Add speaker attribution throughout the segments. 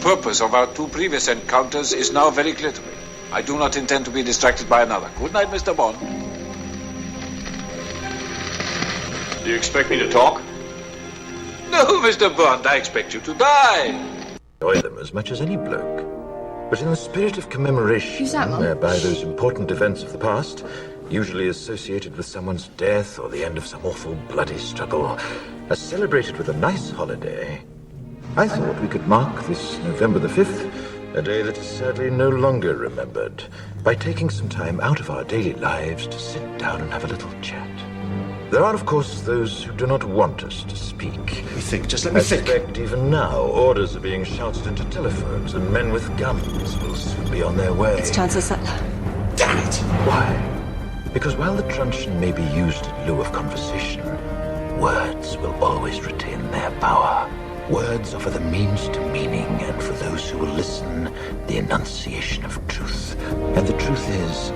Speaker 1: purpose of our two previous encounters is now very clear to me. I do not intend to be distracted by another. Good night, Mr. Bond.
Speaker 2: Do you expect me to talk?
Speaker 1: No, Mr. Bond, I expect you to die.
Speaker 3: Enjoy them as much as any bloke. But in the spirit of commemoration, whereby those important events of the past, usually associated with someone's death or the end of some awful bloody struggle, are celebrated with a nice holiday, I thought we could mark this November the 5th, a day that is sadly no longer remembered, by taking some time out of our daily lives to sit down and have a little chat. There are, of course, those who do not want us to speak.
Speaker 4: Let me think.
Speaker 3: I suspect even now orders are being shouted into telephones and men with guns will soon be on their way.
Speaker 5: It's Chancellor Sutler.
Speaker 4: Damn it!
Speaker 3: Why? Because while the truncheon may be used in lieu of conversation, words will always retain their power. Words offer the means to meaning, and for those who will listen, the enunciation of truth. And the truth is,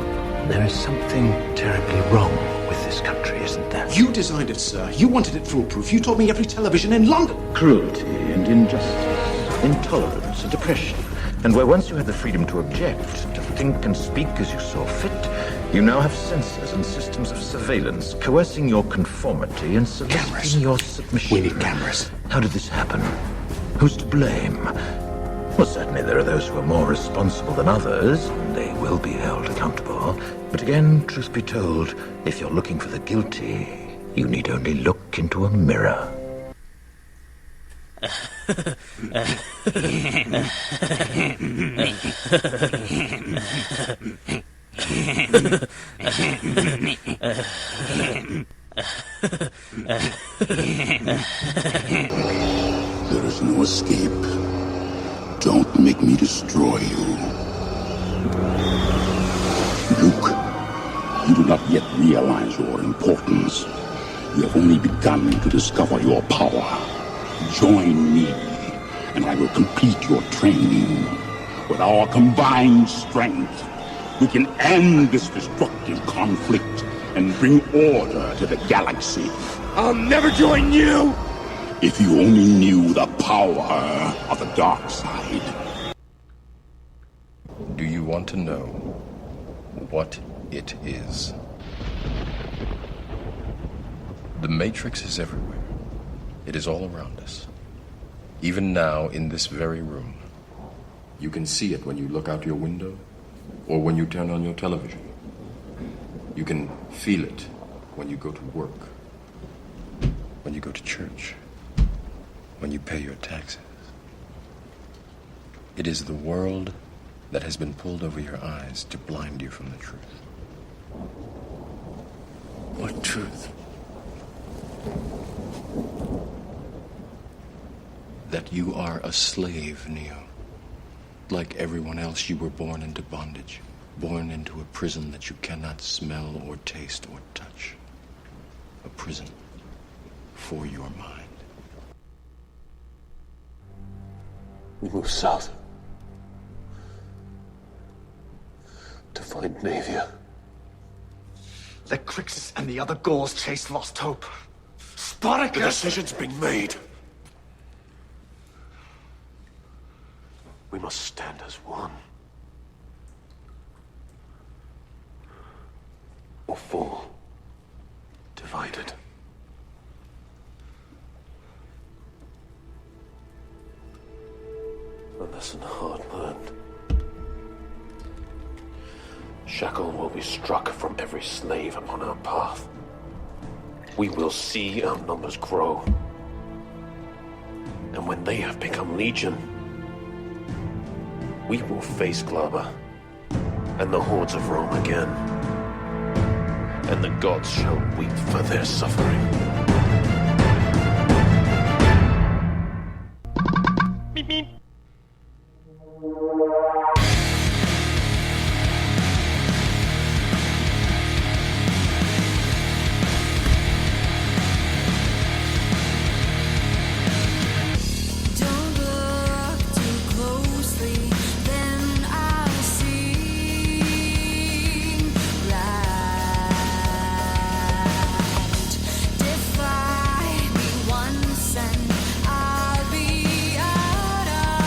Speaker 3: there is something terribly wrong with this country, isn't there?
Speaker 4: You designed it, sir. You wanted it foolproof. You told me every television in London.
Speaker 3: Cruelty and injustice, intolerance and oppression. And where once you had the freedom to object, to think and speak as you saw fit, you now have censors and systems of surveillance coercing your conformity and soliciting your submission.
Speaker 4: We need cameras.
Speaker 3: How did this happen? Who's to blame? Well, certainly there are those who are more responsible than others, and they will be held accountable. But again, truth be told, if you're looking for the guilty, you need only look into a mirror.
Speaker 6: There is no escape. Don't make me destroy you. Luke, you do not yet realize your importance. You have only begun to discover your power. Join me, and I will complete your training. With our combined strength, we can end this destructive conflict and bring order to the galaxy.
Speaker 4: I'll never join you!
Speaker 6: If you only knew the power of the dark side.
Speaker 7: Do you want to know what it is? The Matrix is everywhere. It is all around us. Even now, in this very room. You can see it when you look out your window or when you turn on your television. You can feel it when you go to work, when you go to church, when you pay your taxes. It is the world that has been pulled over your eyes to blind you from the truth.
Speaker 4: What truth?
Speaker 7: That you are a slave, Neo. Like everyone else, you were born into bondage, born into a prison that you cannot smell or taste or touch. A prison for your mind.
Speaker 8: We move south to find Navia.
Speaker 4: Let Crixus and the other Gauls chase Lost Hope. Spartacus!
Speaker 8: The decision's been made. We must stand as one. Or fall divided. A lesson hard learned. Shackle will be struck from every slave upon our path. We will see our numbers grow. And when they have become legion, we will face Glaber and the hordes of Rome again. And the gods shall weep for their suffering.
Speaker 9: Beep, beep.
Speaker 10: Defy me once and I'll be out of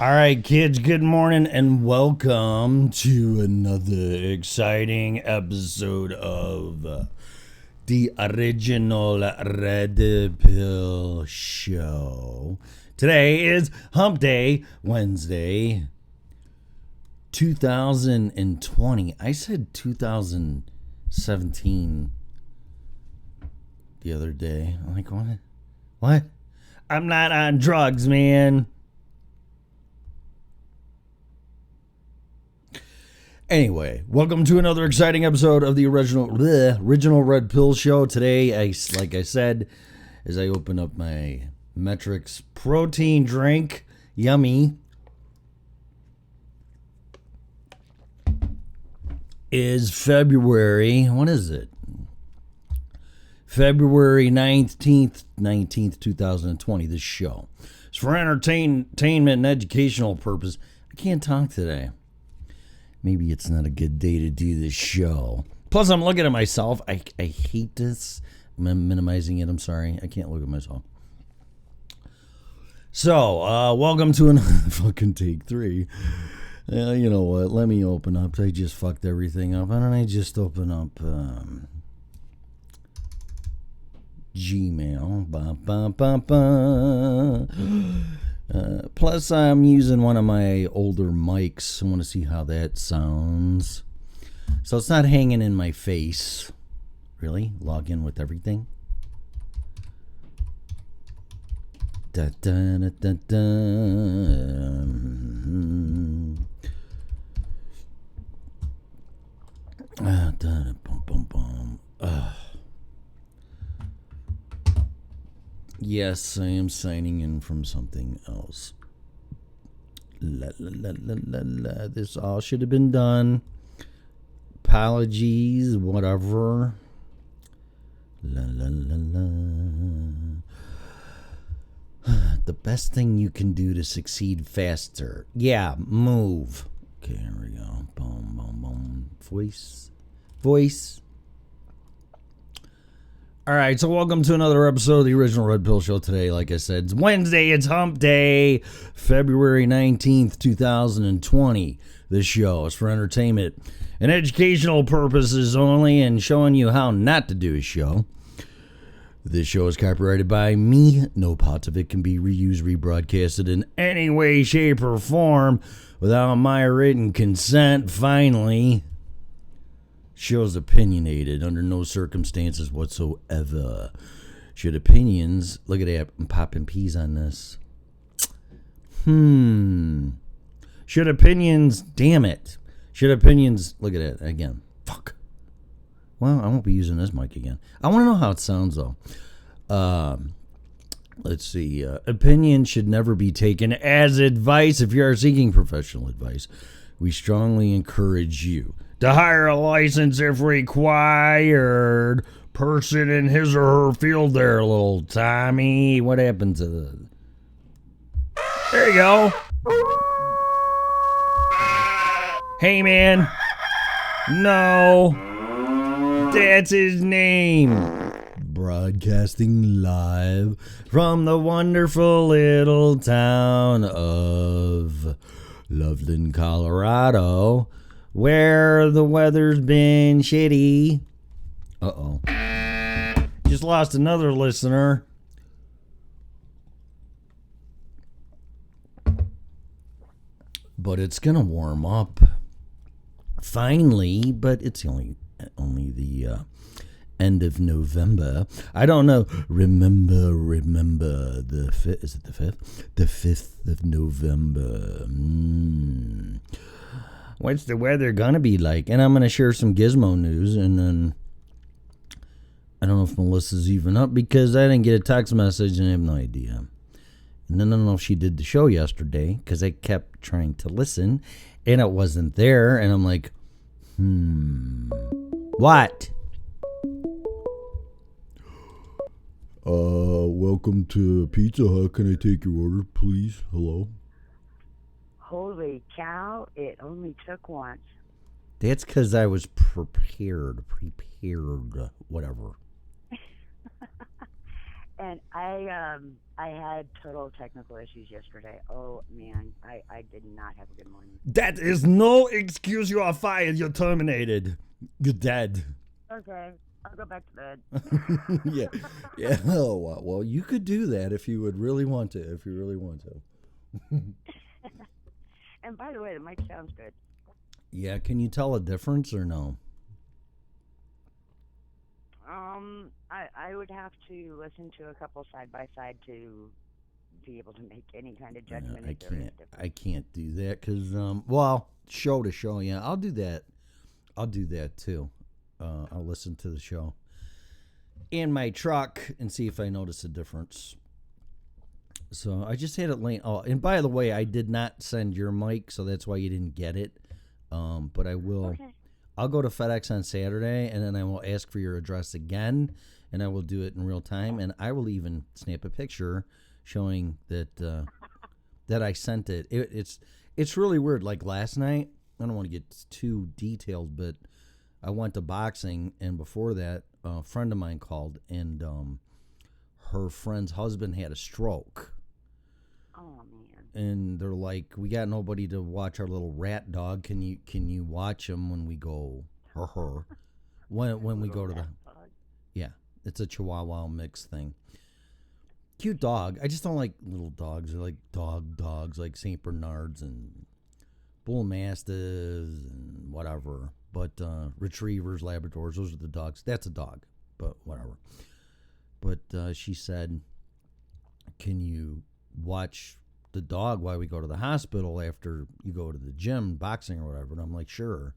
Speaker 5: All right, kids, good morning and welcome to another exciting episode of the original Red Pill Show. Today is Hump Day, Wednesday, 2020. I said 2017 the other day. I'm like, what? What? I'm not on drugs, man. Anyway, welcome to another exciting episode of the original Red Pill Show. Today, like I said, as I open up my Metrics protein drink, yummy, is February, what is it? February 19th, 2020, this show. It's for entertainment and educational purpose. I can't talk today. Maybe it's not a good day to do this show. Plus, I'm looking at myself. I hate this. I'm minimizing it. I'm sorry. I can't look at myself. So, welcome to another fucking take 3. You know what? Let me open up. I just fucked everything up. Why don't I just open up Gmail? Ba, ba, ba, ba. Plus, I'm using one of my older mics. I want to see how that sounds. So it's not hanging in my face. Really? Log in with everything? Da, da, da, da, da. Da, da, bum, bum, bum. Yes, I am signing in from something else. La, la, la, la, la, la. This all should have been done. Apologies, whatever. La, la, la, la. The best thing you can do to succeed faster. Yeah, move. Okay, here we go. Boom, boom, boom. Voice. All right, so welcome to another episode of the original Red Pill Show. Today, like I said, it's Wednesday, it's Hump Day, February 19th, 2020. This show is for entertainment and educational purposes only and showing you how not to do a show. This show is copyrighted by me. No parts of it can be reused, rebroadcasted in any way, shape, or form without my written consent. Finally, show's opinionated under no circumstances whatsoever. Should opinions, look at that, I'm popping peas on this. Should opinions, damn it. Should opinions, look at it again. Fuck. Well, I won't be using this mic again. I want to know how it sounds though. Let's see. Opinions should never be taken as advice. If you are seeking professional advice, we strongly encourage you to hire a license if required person in his or her field there, little Tommy. What happened to the... There you go. Hey, man. No. That's his name. Broadcasting live from the wonderful little town of Loveland, Colorado, where the weather's been shitty. Uh-oh. Just lost another listener. But it's gonna warm up. Finally, but it's only the end of November. I don't know. Remember the 5th. Is it the 5th? The 5th of November. What's the weather gonna be like? And I'm gonna share some gizmo news, and then I don't know if Melissa's even up because I didn't get a text message and I have no idea. And then I don't know if she did the show yesterday because I kept trying to listen and it wasn't there, and I'm like, what? Welcome to Pizza Hut. Can I take your order, please? Hello?
Speaker 9: Holy cow, it only took once.
Speaker 5: That's because I was prepared, whatever.
Speaker 9: And I had total technical issues yesterday. Oh man, I did not have a good morning.
Speaker 5: That is no excuse. You are fired. You're terminated. You're dead.
Speaker 9: Okay, I'll go back to bed.
Speaker 5: Yeah. Oh, well, you could do that if you would really want to.
Speaker 9: And by the way, the mic sounds good.
Speaker 5: Yeah. Can you tell a difference or no?
Speaker 9: I would have to listen to a couple side by side to be able to make any kind of judgment.
Speaker 5: I can't do that because well, show to show. Yeah, I'll do that. I'll do that too. I'll listen to the show in my truck and see if I notice a difference. So I just had it late. Oh, and by the way, I did not send your mic, so that's why you didn't get it. But I will.
Speaker 9: Okay.
Speaker 5: I'll go to FedEx on Saturday, and then I will ask for your address again, and I will do it in real time, and I will even snap a picture showing that that I sent it. It's really weird. Like last night, I don't want to get too detailed, but I went to boxing, and before that, a friend of mine called, and her friend's husband had a stroke.
Speaker 9: Oh man.
Speaker 5: And they're like, we got nobody to watch our little rat dog. Can you watch him when we go when we go to the yeah, it's a Chihuahua mix thing. Cute dog. I just don't like little dogs. I like dogs like Saint Bernards and Bull Mastiffs and whatever. But retrievers, Labradors, those are the dogs. That's a dog, but whatever. But she said, can you watch the dog while we go to the hospital after you go to the gym, boxing or whatever? And I'm like, sure.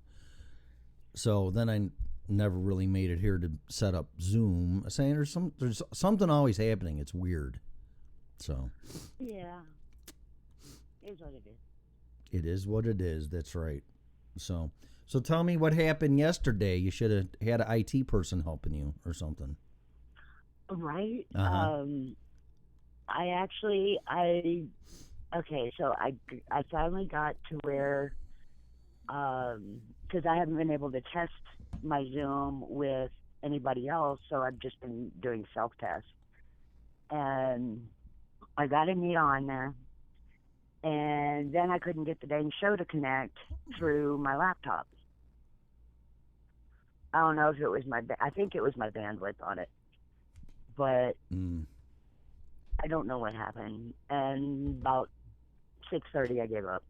Speaker 5: So then I never really made it here to set up Zoom. Saying there's something always happening. It's weird. So
Speaker 9: yeah, it is what it is.
Speaker 5: It is what it is. That's right. So tell me what happened yesterday. You should have had an IT person helping you or something.
Speaker 9: Right.
Speaker 5: Uh-huh.
Speaker 9: Okay, so I finally got to where, because I haven't been able to test my Zoom with anybody else, so I've just been doing self-tests. And I got a meet on there, and then I couldn't get the dang show to connect through my laptop. I don't know if it was I think it was my bandwidth on it, but I don't know what happened. And about 6:30, I gave up.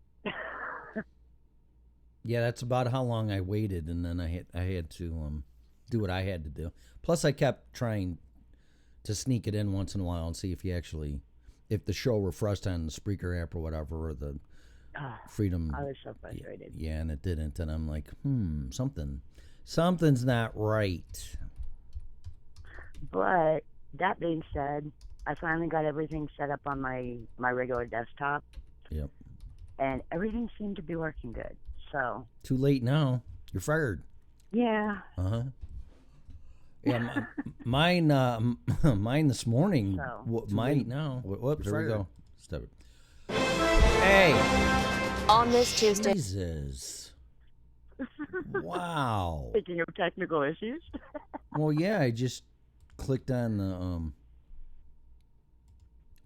Speaker 5: Yeah, that's about how long I waited, and then I had to do what I had to do. Plus, I kept trying to sneak it in once in a while and see if if the show refreshed on the Spreaker app or whatever, or the Freedom.
Speaker 9: I was so frustrated.
Speaker 5: Yeah, and it didn't, and I'm like, something's not right.
Speaker 9: But that being said, I finally got everything set up on my regular desktop.
Speaker 5: Yep.
Speaker 9: And everything seemed to be working good. So.
Speaker 5: Too late now. You're fired.
Speaker 9: Yeah.
Speaker 5: Uh-huh. Yeah, mine this morning.
Speaker 9: So,
Speaker 5: mine now. Whoops, there we go. Stop it. Hey.
Speaker 10: On this Tuesday.
Speaker 5: Jesus. Wow.
Speaker 9: Speaking of technical issues.
Speaker 5: Well, yeah, I just clicked on the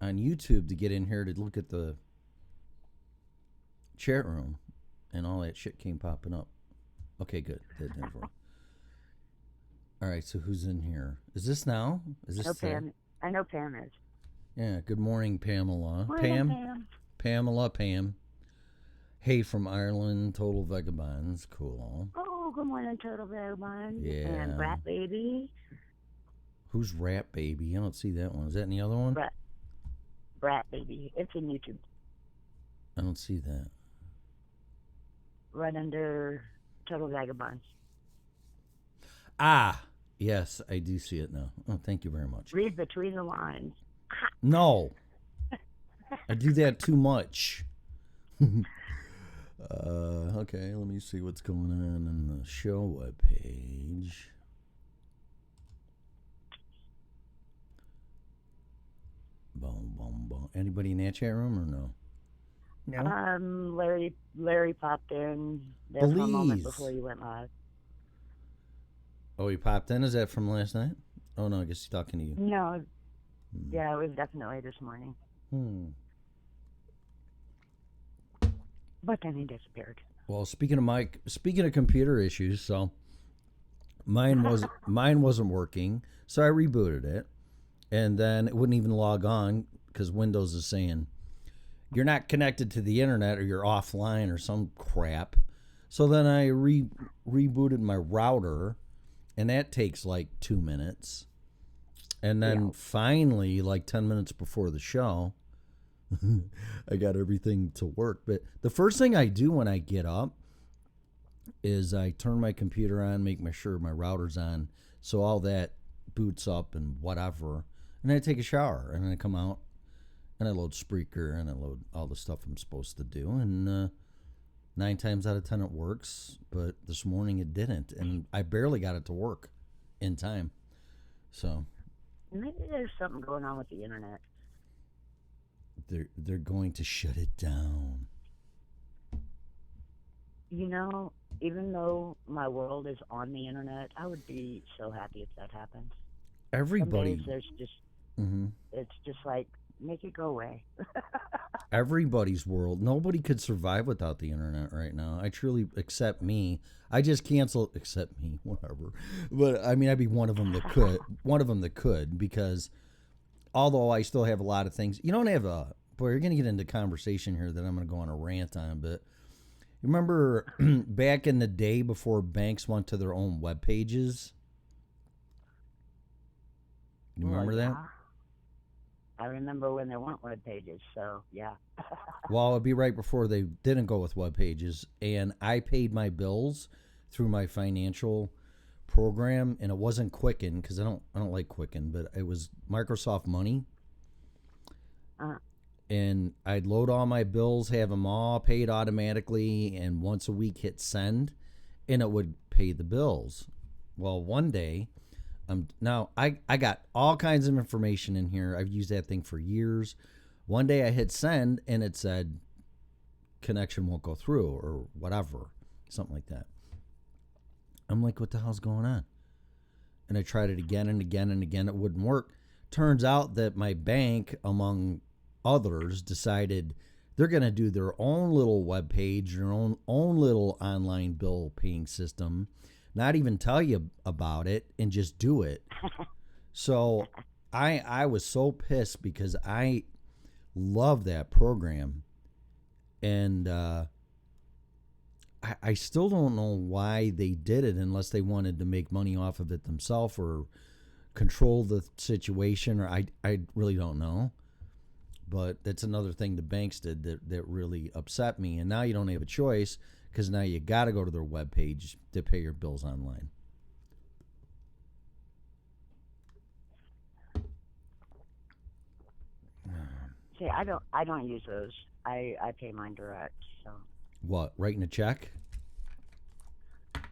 Speaker 5: on YouTube to get in here to look at the chat room, and all that shit came popping up. Okay, good. All right, so who's in here? Is this now? Is this
Speaker 9: Pam? I know Pam is.
Speaker 5: Yeah. Good morning, Pamela.
Speaker 9: Morning,
Speaker 5: Pam. Hey, from Ireland, Total Vagabonds. Cool.
Speaker 9: Oh, good morning, Total Vagabonds.
Speaker 5: Yeah.
Speaker 9: And Rat Baby.
Speaker 5: Who's Rat Baby? I don't see that one. Is that in the other one?
Speaker 9: Rat Baby. It's in YouTube.
Speaker 5: I don't see that.
Speaker 9: Right under Total Vagabonds.
Speaker 5: Ah, yes, I do see it now. Oh, thank you very much.
Speaker 9: Read between the lines.
Speaker 5: No. I do that too much. Okay, let me see what's going on in the show webpage. Boom, boom, boom. Anybody in that chat room or no?
Speaker 9: No. Larry popped in there for a moment before you went live.
Speaker 5: Oh, he popped in? Is that from last night? Oh, no, I guess he's talking to you.
Speaker 9: No, Yeah, it was definitely this morning. But then he disappeared.
Speaker 5: Well, speaking of computer issues, so mine wasn't working, so I rebooted it, and then it wouldn't even log on because Windows is saying you're not connected to the internet or you're offline or some crap. So then I rebooted my router, and that takes like 2 minutes. And then finally, like 10 minutes before the show, I got everything to work. But the first thing I do when I get up is I turn my computer on, make sure my router's on, so all that boots up and whatever. And then I take a shower, and then I come out, and I load Spreaker, and I load all the stuff I'm supposed to do. And 9 times out of 10 it works, but this morning it didn't. And I barely got it to work in time. So
Speaker 9: maybe there's something going on with the internet.
Speaker 5: they're going to shut it down.
Speaker 9: You know, even though my world is on the internet, I would be so happy if that happens.
Speaker 5: Everybody.
Speaker 9: Some days there's just, it's just like, make it go away.
Speaker 5: Everybody's world. Nobody could survive without the internet right now. I truly, except me. I just canceled, except me, whatever. But I mean, I'd be one of them that could, because although I still have a lot of things, you don't have a, boy, you're going to get into conversation here that I'm going to go on a rant on, but remember back in the day before banks went to their own web pages? You remember that?
Speaker 9: I remember when there weren't web pages, so yeah.
Speaker 5: Well, it'd be right before they didn't go with web pages, and I paid my bills through my financial program, and it wasn't Quicken, because I don't like Quicken, but it was Microsoft Money. And I'd load all my bills, have them all paid automatically, and once a week hit send, and it would pay the bills. Well, one day, now I got all kinds of information in here. I've used that thing for years. One day I hit send, and it said connection won't go through or whatever, something like that. I'm like, what the hell's going on? And I tried it again and again and again. It wouldn't work. Turns out that my bank, among others, decided they're going to do their own little web page, their own little online bill paying system, not even tell you about it, and just do it. So I was so pissed because I love that program, and I still don't know why they did it, unless they wanted to make money off of it themselves or control the situation, or I really don't know. But that's another thing the banks did that really upset me. And now you don't have a choice, because now you got to go to their webpage to pay your bills online.
Speaker 9: See, I don't use those. I pay mine direct. So.
Speaker 5: What, writing a check?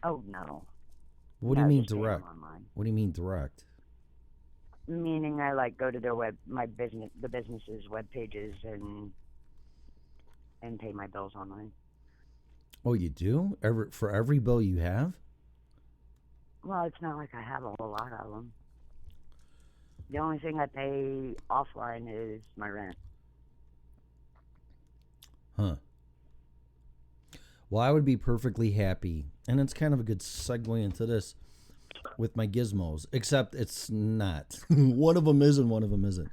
Speaker 9: Oh no.
Speaker 5: What do you mean direct? What do you mean direct?
Speaker 9: Meaning I go to their the business's web pages and pay my bills online.
Speaker 5: Oh, you do? For every bill you have?
Speaker 9: Well, it's not like I have a whole lot of them. The only thing I pay offline is my rent.
Speaker 5: Huh. Well, I would be perfectly happy, and it's kind of a good segue into this, with my gizmos, except it's not. One of them is and one of them isn't.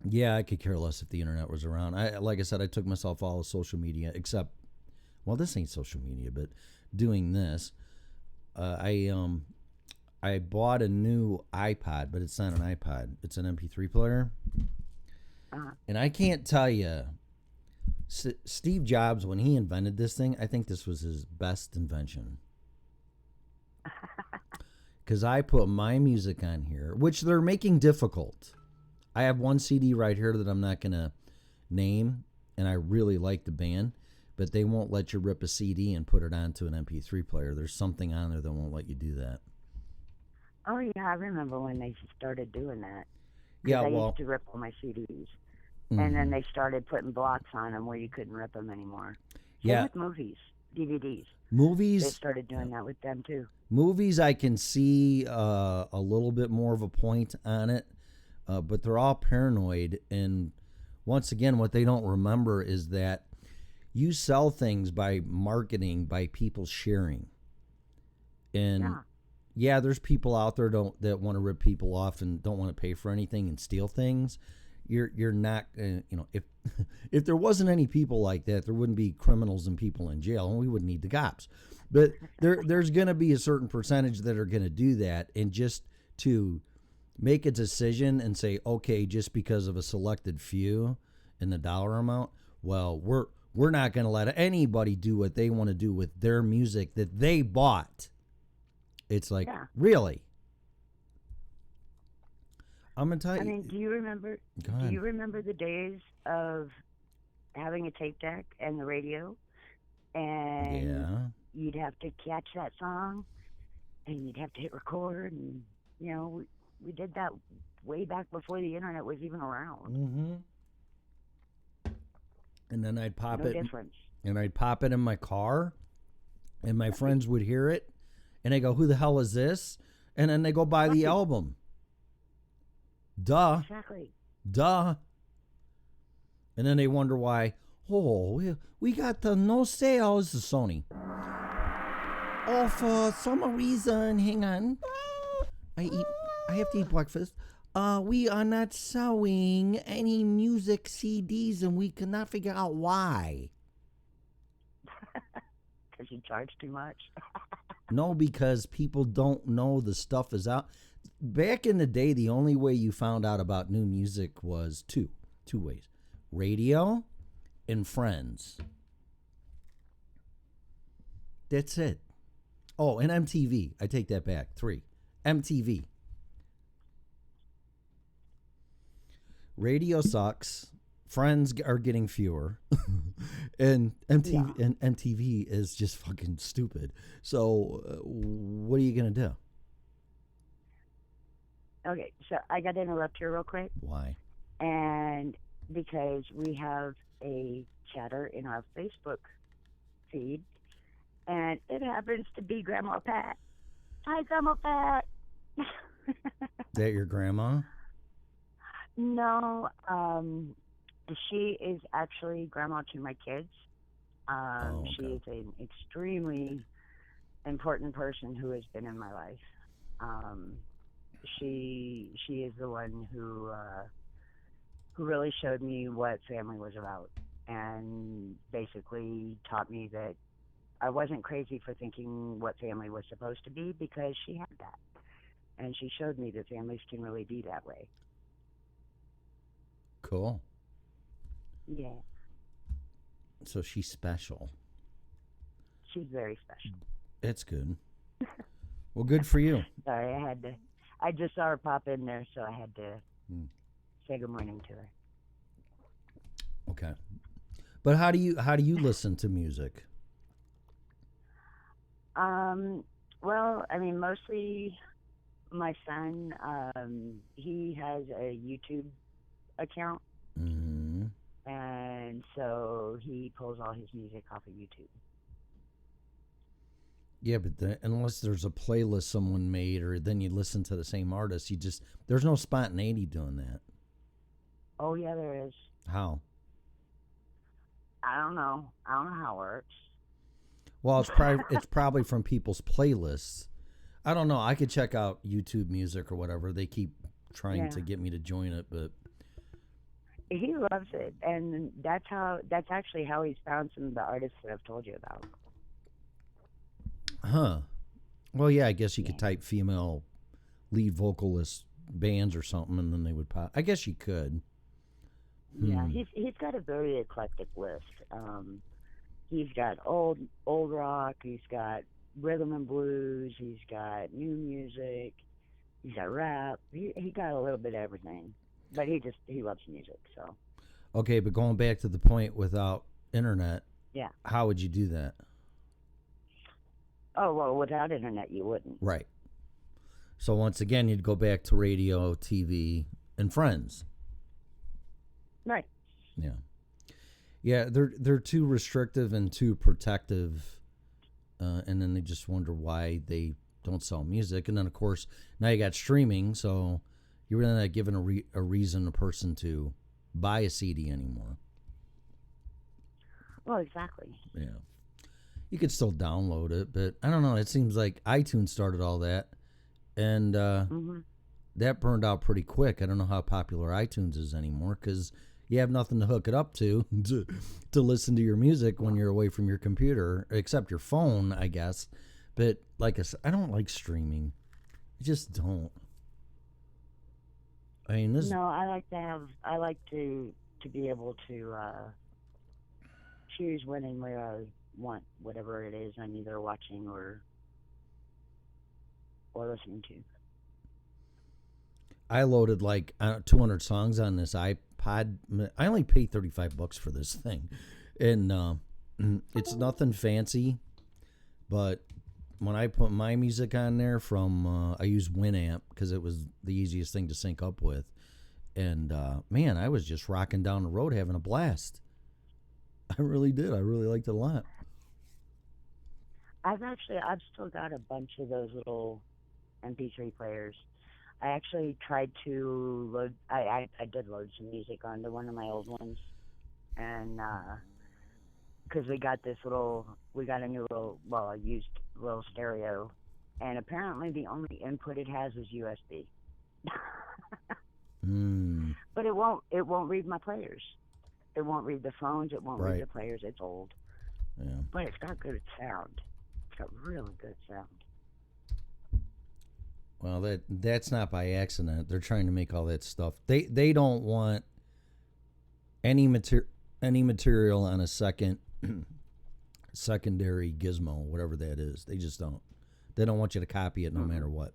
Speaker 5: Yeah, I could care less if the internet was around. Like I said, I took myself all of social media, except, well, this ain't social media, but doing this. I bought a new iPod, but it's not an iPod. It's an MP3 player. And I can't tell you, Steve Jobs, when he invented this thing, I think this was his best invention. Because I put my music on here, which they're making difficult. I have one CD right here that I'm not going to name, and I really like the band, but they won't let you rip a CD and put it onto an MP3 player. There's something on there that won't let you do that.
Speaker 9: Oh, yeah, I remember when they started doing that.
Speaker 5: Yeah,
Speaker 9: I used to rip all my CDs. And then they started putting blocks on them where you couldn't rip them anymore. Same with movies. DVDs.
Speaker 5: Movies.
Speaker 9: They started doing that with them too.
Speaker 5: Movies, I can see a little bit more of a point on it, but they're all paranoid. And once again, what they don't remember is that you sell things by marketing, by people sharing. And yeah, there's people out there that want to rip people off and don't want to pay for anything and steal things. You're not, if there wasn't any people like that, there wouldn't be criminals and people in jail, and we wouldn't need the cops. But there's going to be a certain percentage that are going to do that, and just to make a decision and say, okay, just because of a selected few and the dollar amount, well, we're not going to let anybody do what they want to do with their music that they bought. It's like, really? I'm gonna tell you.
Speaker 9: I mean, do you remember the days of having a tape deck and the radio, and you'd have to catch that song, and you'd have to hit record, and we did that way back before the internet was even around.
Speaker 5: Mm-hmm. And then I'd pop it.
Speaker 9: Difference.
Speaker 5: And I'd pop it in my car, and my friends would hear it, and I go, "Who the hell is this?" And then they go buy the album. Duh.
Speaker 9: Exactly.
Speaker 5: Duh. And then they wonder why, we got no sales, Sony. Oh, for some reason, hang on. I have to eat breakfast. We are not selling any music CDs, and we cannot figure out why.
Speaker 9: Because you charge too much.
Speaker 5: No, because people don't know the stuff is out. Back in the day, the only way you found out about new music was two ways: radio and friends. That's it. Oh, and MTV. I take that back. 3. MTV. Radio sucks. Friends are getting fewer. And MTV is just fucking stupid. So what are you going to do?
Speaker 9: Okay, so I got to interrupt here real quick.
Speaker 5: Why?
Speaker 9: And because we have a chatter in our Facebook feed, and it happens to be Grandma Pat. Hi, Grandma Pat.
Speaker 5: Is that your grandma?
Speaker 9: No, she is actually grandma to my kids.
Speaker 5: Okay.
Speaker 9: She is an extremely important person who has been in my life. She is the one who really showed me what family was about, and basically taught me that I wasn't crazy for thinking what family was supposed to be, because she had that, and she showed me that families can really be that way.
Speaker 5: Cool.
Speaker 9: Yeah.
Speaker 5: So she's special.
Speaker 9: She's very special.
Speaker 5: It's good. Well, good for you.
Speaker 9: Sorry, I just saw her pop in there, so I had to say good morning to her.
Speaker 5: Okay. But how do you listen to music?
Speaker 9: Well, I mean, mostly my son, he has a YouTube account.
Speaker 5: Mm-hmm.
Speaker 9: And so he pulls all his music off of YouTube.
Speaker 5: Yeah, but unless there's a playlist someone made, or then you listen to the same artist, there's no spontaneity doing that.
Speaker 9: Oh yeah, there is.
Speaker 5: How?
Speaker 9: I don't know how it works.
Speaker 5: Well, it's probably from people's playlists. I don't know. I could check out YouTube music or whatever. They keep trying to get me to join it, but
Speaker 9: he loves it, and that's actually how he's found some of the artists that I've told you about.
Speaker 5: Huh. Well, yeah, I guess you could type female lead vocalist bands or something, and then they would pop. I guess you could.
Speaker 9: Yeah, he's got a very eclectic list. He's got old rock, he's got rhythm and blues, he's got new music, he's got rap. He got a little bit of everything, but he loves music. So.
Speaker 5: Okay, but going back to the point, without internet, how would you do that?
Speaker 9: Oh, well, without internet, you wouldn't.
Speaker 5: Right. So once again, you'd go back to radio, TV, and friends.
Speaker 9: Right.
Speaker 5: Yeah. Yeah, they're too restrictive and too protective and then they just wonder why they don't sell music. And then, of course, now you got streaming, so you're really not giving a reason a person to buy a CD anymore.
Speaker 9: Well, exactly.
Speaker 5: Yeah. You could still download it, but I don't know. It seems like iTunes started all that, and that burned out pretty quick. I don't know how popular iTunes is anymore because you have nothing to hook it up to listen to your music when you're away from your computer, except your phone, I guess. But like I said, I don't like streaming. I just don't. I mean, this.
Speaker 9: No, I like to be able to choose when and where I want whatever it is I'm either watching or listening to.
Speaker 5: I loaded like 200 songs on this iPod. I only paid $35 for this thing, and it's nothing fancy. But when I put my music on there from, I use Winamp because it was the easiest thing to sync up with, and man, I was just rocking down the road having a blast. I really did. I really liked it a lot.
Speaker 9: I've still got a bunch of those little MP3 players. I actually tried to load. I did load some music onto one of my old ones, and because we got a new a used little stereo, and apparently the only input it has is USB. But it won't read my players. It won't read the phones. It won't read the players. It's old.
Speaker 5: Yeah.
Speaker 9: But it's got good sound. It's got really good sound.
Speaker 5: Well, that's not by accident. They're trying to make all that stuff. They don't want any material on a secondary gizmo, whatever that is. They just don't. They don't want you to copy it no matter what.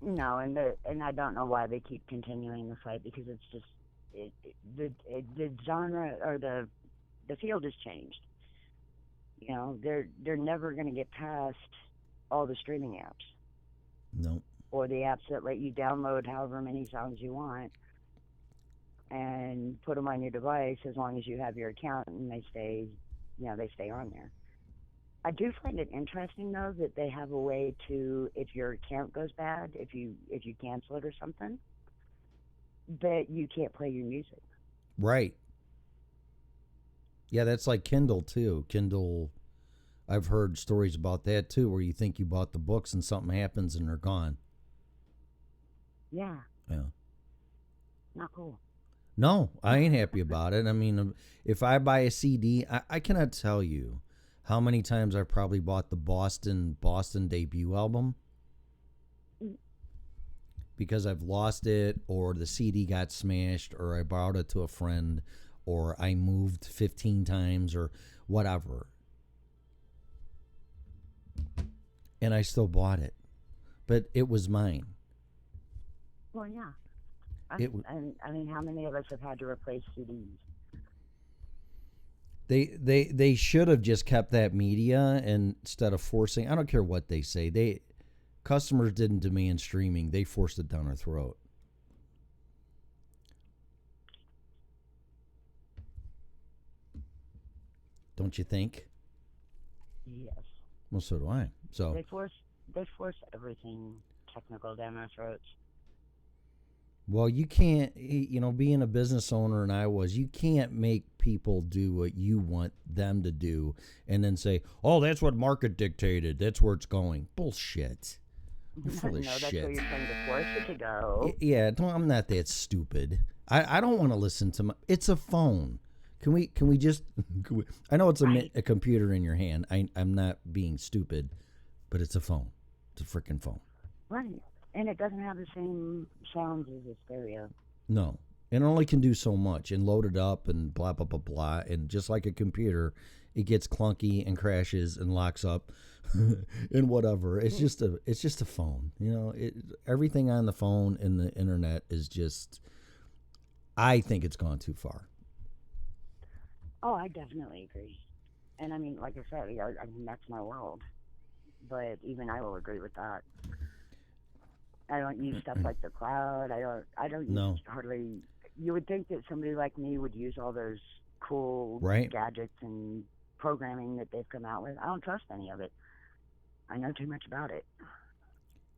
Speaker 9: No, and I don't know why they keep continuing the fight because it's just the genre or the field has changed. You know, they're never going to get past all the streaming apps.
Speaker 5: No.
Speaker 9: Or the apps that let you download however many songs you want and put them on your device as long as you have your account and they stay on there. I do find it interesting though that they have a way to, if your account goes bad, if you cancel it or something, that you can't play your music.
Speaker 5: Right. Yeah, that's like Kindle too. Kindle, I've heard stories about that too, where you think you bought the books and something happens and they're gone.
Speaker 9: Yeah.
Speaker 5: Yeah.
Speaker 9: Not cool.
Speaker 5: No, I ain't happy about it. I mean, if I buy a CD, I cannot tell you how many times I've probably bought the Boston debut album because I've lost it, or the CD got smashed, or I borrowed it to a friend, or I moved 15 times, or whatever. And I still bought it. But it was mine.
Speaker 9: Well, yeah. I mean, how many of us have had to replace CDs?
Speaker 5: They should have just kept that media instead of forcing. I don't care what they say. Customers didn't demand streaming. They forced it down our throat. Don't you think?
Speaker 9: Yes.
Speaker 5: Well, so do I. So
Speaker 9: they force everything technical down our throats.
Speaker 5: Well, you can't, being a business owner, and you can't make people do what you want them to do and then say, oh, that's what market dictated. That's where it's going. Bullshit. You're full of
Speaker 9: that's
Speaker 5: shit.
Speaker 9: where you're trying to force it to go.
Speaker 5: Yeah, I'm not that stupid. I don't want to listen to it's a phone. Can we just, I know it's a computer in your hand. I'm not being stupid, but it's a phone. It's a freaking phone.
Speaker 9: Right. And it doesn't have the same sounds as a stereo.
Speaker 5: No. It only can do so much and load it up and blah, blah, blah, blah. And just like a computer, it gets clunky and crashes and locks up and whatever. It's just a phone. Everything on the phone and the internet is just, I think it's gone too far.
Speaker 9: Oh, I definitely agree. And I mean, like I said, I mean, that's my world. But even I will agree with that. I don't use stuff like the cloud. I don't use hardly. You would think that somebody like me would use all those cool gadgets and programming that they've come out with. I don't trust any of it. I know too much about it.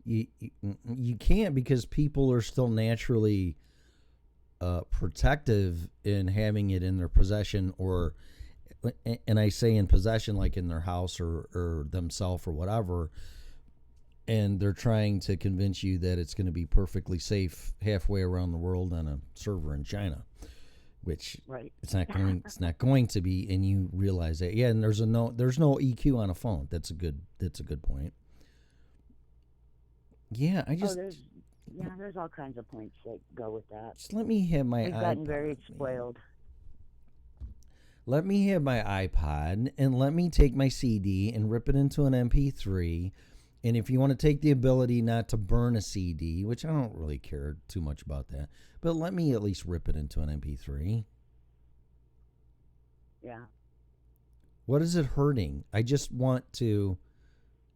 Speaker 5: You can't, because people are still naturally protective in having it in their possession, and I say in possession like in their house or themselves or whatever, and they're trying to convince you that it's going to be perfectly safe halfway around the world on a server in China, which
Speaker 9: right.
Speaker 5: it's not going to be, and you realize that. Yeah, and there's no EQ on a phone. That's a good point. Yeah,
Speaker 9: there's all kinds of points that go with that.
Speaker 5: Just let me have my
Speaker 9: We've gotten very spoiled.
Speaker 5: Let me have my iPod, and let me take my CD and rip it into an MP3. And if you want to take the ability not to burn a CD, which I don't really care too much about that, but let me at least rip it into an MP3.
Speaker 9: Yeah.
Speaker 5: What is it hurting? I just want to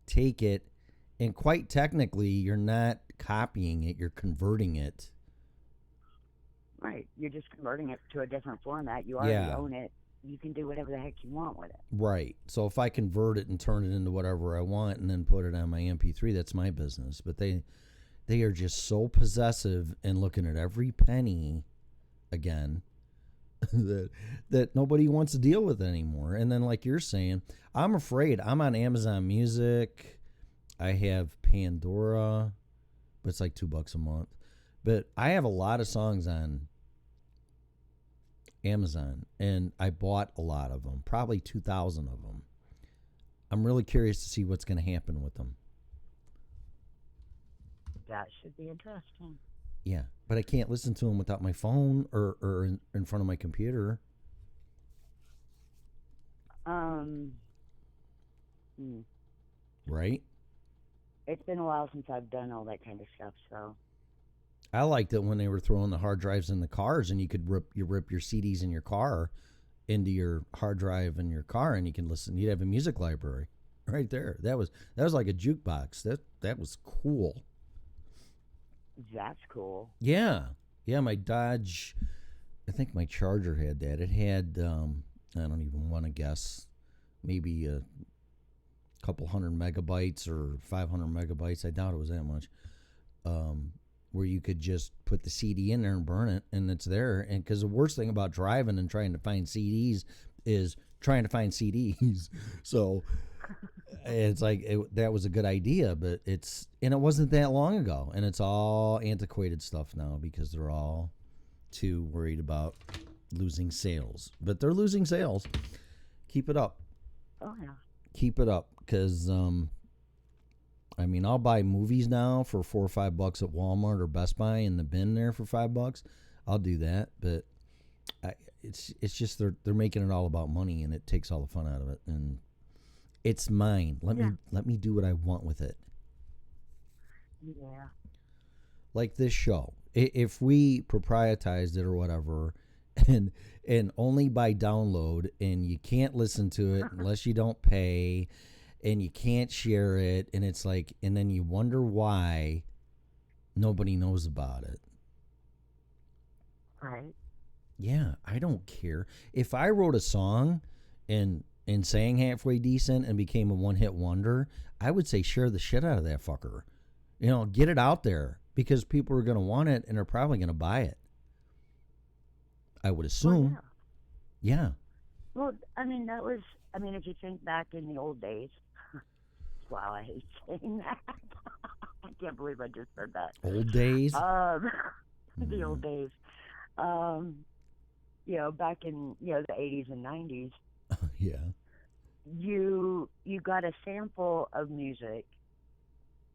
Speaker 5: take it, and quite technically, you're not copying it, you're converting it.
Speaker 9: Right. You're just converting it to a different format. You already own it. You can do whatever the heck you want with it.
Speaker 5: Right. So if I convert it and turn it into whatever I want and then put it on my MP3, that's my business. But they are just so possessive and looking at every penny again that nobody wants to deal with it anymore. And then, like you're saying, I'm afraid. I'm on Amazon Music. I have Pandora, but it's like $2 a month. But I have a lot of songs on Amazon, and I bought a lot of them, probably 2,000 of them. I'm really curious to see what's going to happen with them.
Speaker 9: That should be interesting.
Speaker 5: Yeah, but I can't listen to them without my phone or in front of my computer. Right?
Speaker 9: It's been a while since I've done all that kind of stuff, so.
Speaker 5: I liked it when they were throwing the hard drives in the cars, and you could rip your CDs in your car into your hard drive in your car, and you can listen. You'd have a music library right there. That was like a jukebox. That was cool.
Speaker 9: That's cool.
Speaker 5: Yeah. My Dodge, I think my Charger had that. It had, I don't even want to guess, maybe a couple 100 megabytes or 500 megabytes. I doubt it was that much. Where you could just put the CD in there and burn it, and it's there. And because the worst thing about driving and trying to find CDs is trying to find CDs. So it's like that was a good idea, but it wasn't that long ago, and it's all antiquated stuff now because they're all too worried about losing sales. But they're losing sales. Keep it up.
Speaker 9: Oh yeah.
Speaker 5: Keep it up, because I'll buy movies now for $4 or $5 at Walmart or Best Buy in the bin there for $5. I'll do that, but it's just they're making it all about money, and it takes all the fun out of it. And it's mine. Let me do what I want with it.
Speaker 9: Yeah.
Speaker 5: Like this show, if we proprietized it or whatever, and only by download, and you can't listen to it unless you don't pay. And you can't share it, and it's like, and then you wonder why nobody knows about it.
Speaker 9: Right.
Speaker 5: Yeah, I don't care. If I wrote a song and sang halfway decent and became a one-hit wonder, I would say share the shit out of that fucker. Get it out there, because people are going to want it, and they're probably going to buy it. I would assume.
Speaker 9: Well,
Speaker 5: yeah.
Speaker 9: Well, if you think back in the old days, wow, I hate saying that. I can't believe I just said that.
Speaker 5: Old days?
Speaker 9: The old days. Back in, the 80s and 90s.
Speaker 5: Yeah.
Speaker 9: You got a sample of music,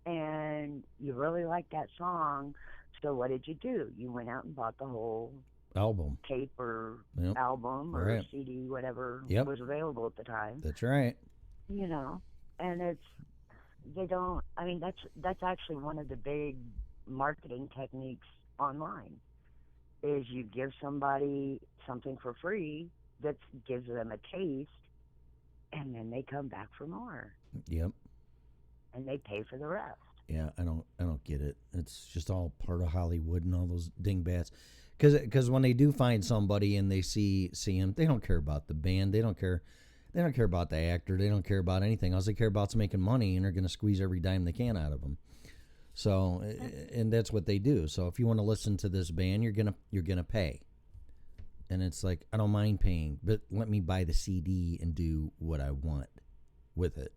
Speaker 9: and you really liked that song, so what did you do? You went out and bought the whole
Speaker 5: album,
Speaker 9: tape, or album, or
Speaker 5: right.
Speaker 9: CD, whatever was available at the time.
Speaker 5: That's right.
Speaker 9: And that's actually one of the big marketing techniques online, is you give somebody something for free that gives them a taste, and then they come back for more.
Speaker 5: Yep.
Speaker 9: And they pay for the rest.
Speaker 5: Yeah, I don't get it. It's just all part of Hollywood and all those dingbats. Because when they do find somebody and they see him, they don't care about the band. They don't care. They don't care about the actor. They don't care about anything. All they care about is making money, and they're going to squeeze every dime they can out of them. So, and that's what they do. So, if you want to listen to this band, you're gonna pay. And it's like, I don't mind paying, but let me buy the CD and do what I want with it.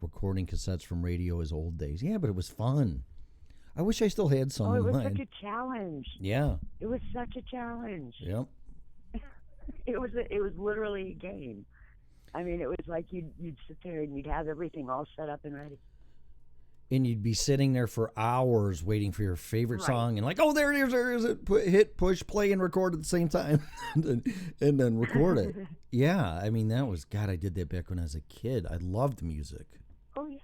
Speaker 5: Recording cassettes from radio is old days. Yeah, but it was fun. I wish I still had some
Speaker 9: it
Speaker 5: in
Speaker 9: was
Speaker 5: mine.
Speaker 9: such a challenge.
Speaker 5: Yeah.
Speaker 9: It was such a challenge.
Speaker 5: Yep.
Speaker 9: It was literally a game. I mean, it was like you'd sit there and you'd have everything all set up and ready.
Speaker 5: And you'd be sitting there for hours waiting for your favorite
Speaker 9: Right.
Speaker 5: song, and like, oh, there it is. Hit, push, play, and record at the same time, and then record it. Yeah, I mean, that was, God, I did that back when I was a kid. I loved music.
Speaker 9: Oh yeah,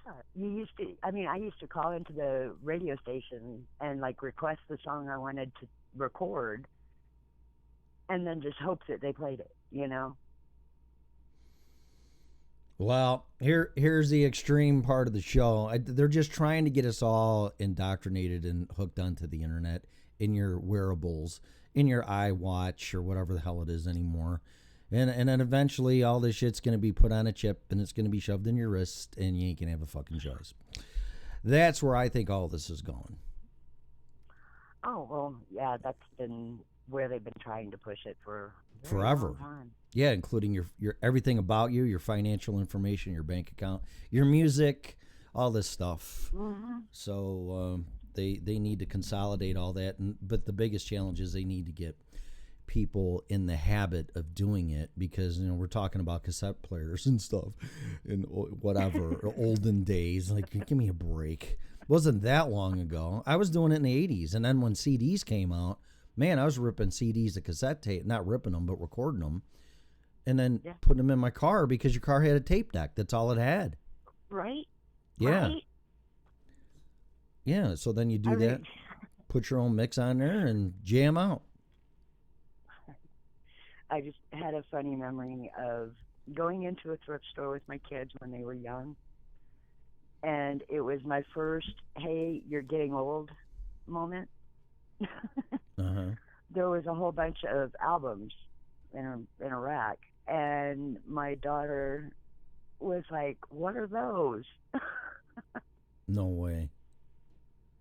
Speaker 9: I used to call into the radio station and like request the song I wanted to record, and then just hope that they played it. You know.
Speaker 5: Well, here's the extreme part of the show. They're just trying to get us all indoctrinated and hooked onto the internet in your wearables, in your iWatch or whatever the hell it is anymore. And then eventually all this shit's going to be put on a chip and it's going to be shoved in your wrist and you ain't going to have a fucking choice. That's where I think all this is going.
Speaker 9: Oh, well, yeah, that's been where they've been trying to push it for a very
Speaker 5: Forever.
Speaker 9: long time.
Speaker 5: Yeah, including your everything about you, your financial information, your bank account, your music, all this stuff.
Speaker 9: Mm-hmm.
Speaker 5: So they need to consolidate all that. But the biggest challenge is they need to get people in the habit of doing it, because we're talking about cassette players and stuff and whatever olden days. Like, give me a break. It wasn't that long ago. I was doing it in the 80s, and then when CDs came out, man, I was ripping CDs to cassette tape, not ripping them, but recording them, and then putting them in my car because your car had a tape deck. That's all it had.
Speaker 9: Right?
Speaker 5: Yeah.
Speaker 9: Right?
Speaker 5: Yeah, so then you do that, put your own mix on there, and jam out.
Speaker 9: I just had a funny memory of going into a thrift store with my kids when they were young, and it was my first, hey, you're getting old moment.
Speaker 5: Uh-huh.
Speaker 9: There was a whole bunch of albums in a rack, and my daughter was like, what are those?
Speaker 5: No way.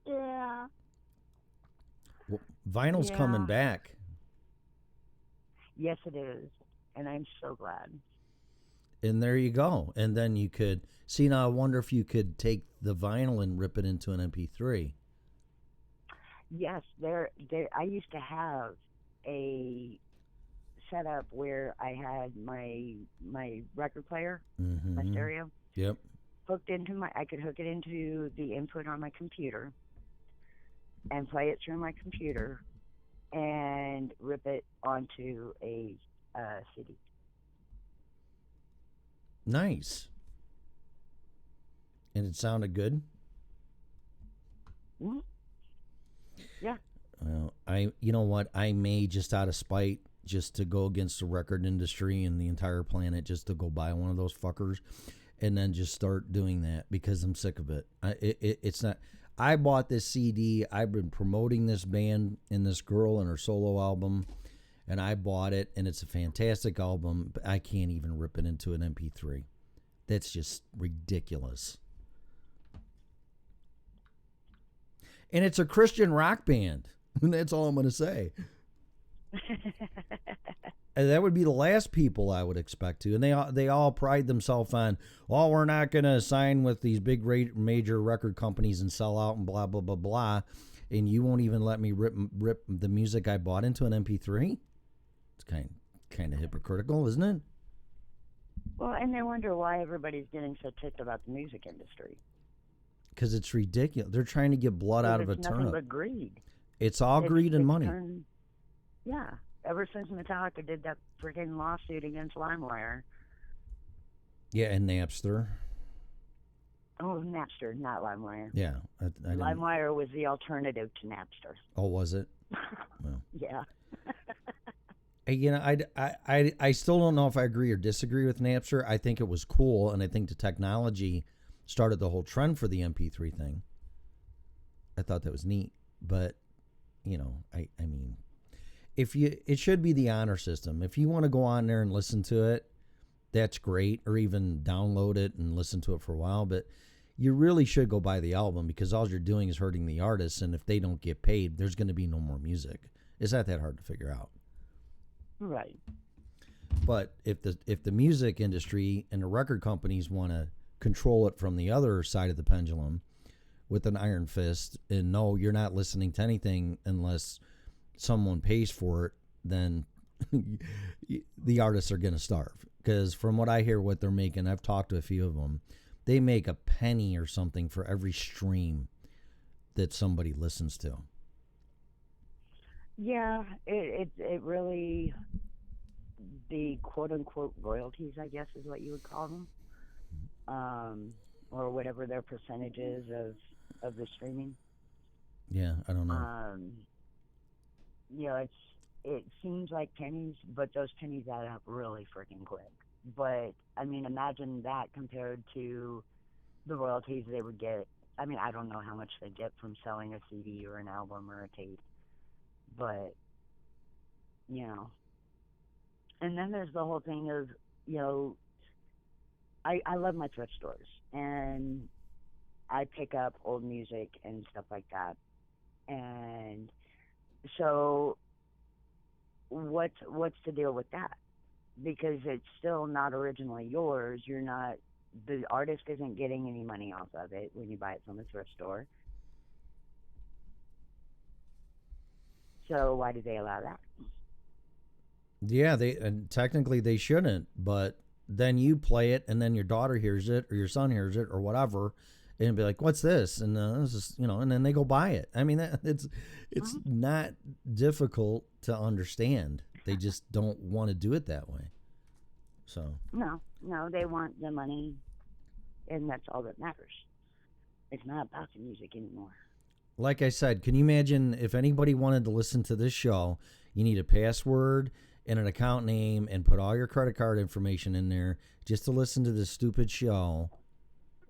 Speaker 9: Yeah.
Speaker 5: Well, vinyl's coming back.
Speaker 9: Yes, it is, and I'm so glad.
Speaker 5: And there you go. And then you could see, now I wonder if you could take the vinyl and rip it into an MP3.
Speaker 9: Yes, I used to have a setup where I had my record player, my stereo.
Speaker 5: Yep.
Speaker 9: I could hook it into the input on my computer and play it through my computer and rip it onto a CD.
Speaker 5: Nice. And it sounded good?
Speaker 9: Mm-hmm. Yeah.
Speaker 5: Well, you know what? I may, just out of spite, just to go against the record industry and the entire planet, just to go buy one of those fuckers and then just start doing that, because I'm sick of it. It's not. I bought this CD. I've been promoting this band and this girl and her solo album, and I bought it, and it's a fantastic album, but I can't even rip it into an MP3. That's just ridiculous. And it's a Christian rock band. That's all I'm going to say. And that would be the last people I would expect to. And they all pride themselves on, well, we're not going to sign with these big major record companies and sell out and blah, blah, blah, blah. And you won't even let me rip the music I bought into an MP3? It's kind of hypocritical, isn't it?
Speaker 9: Well, and they wonder why everybody's getting so ticked about the music industry.
Speaker 5: Because it's ridiculous. They're trying to get blood out of a
Speaker 9: turnip. It's nothing but greed.
Speaker 5: It's all greed and money.
Speaker 9: Yeah. Ever since Metallica did that freaking lawsuit against LimeWire.
Speaker 5: Yeah, and Napster.
Speaker 9: Oh, Napster, not LimeWire.
Speaker 5: Yeah.
Speaker 9: LimeWire was the alternative to Napster.
Speaker 5: Oh, was it? Well.
Speaker 9: Yeah.
Speaker 5: I still don't know if I agree or disagree with Napster. I think it was cool, and I think the technology started the whole trend for the MP3 thing. I thought that was neat. But, I mean, it should be the honor system. If you want to go on there and listen to it, that's great, or even download it and listen to it for a while. But you really should go buy the album, because all you're doing is hurting the artists, and if they don't get paid, there's going to be no more music. It's not that hard to figure out.
Speaker 9: Right.
Speaker 5: But if the music industry and the record companies want to control it from the other side of the pendulum with an iron fist, and no, you're not listening to anything unless someone pays for it, then the artists are going to starve. Because from what I hear what they're making, I've talked to a few of them, they make a penny or something for every stream that somebody listens to.
Speaker 9: Yeah, it really, the quote-unquote royalties, I guess is what you would call them, or whatever their percentage is of the streaming.
Speaker 5: Yeah, I don't know.
Speaker 9: It seems like pennies, but those pennies add up really freaking quick. But, I mean, imagine that compared to the royalties they would get. I mean, I don't know how much they get from selling a CD or an album or a tape. But, and then there's the whole thing of, I love my thrift stores, and I pick up old music and stuff like that. And so what's the deal with that? Because it's still not originally yours. The artist isn't getting any money off of it when you buy it from a thrift store. So why do they allow that?
Speaker 5: Yeah, and technically they shouldn't, but then you play it, and then your daughter hears it, or your son hears it, or whatever, and be like, "What's this?" And this is, and then they go buy it. I mean, it's not difficult to understand. They just don't want to do it that way. So
Speaker 9: no, they want the money, and that's all that matters. It's not about the music anymore.
Speaker 5: Like I said, can you imagine if anybody wanted to listen to this show? You need a password and an account name and put all your credit card information in there just to listen to this stupid show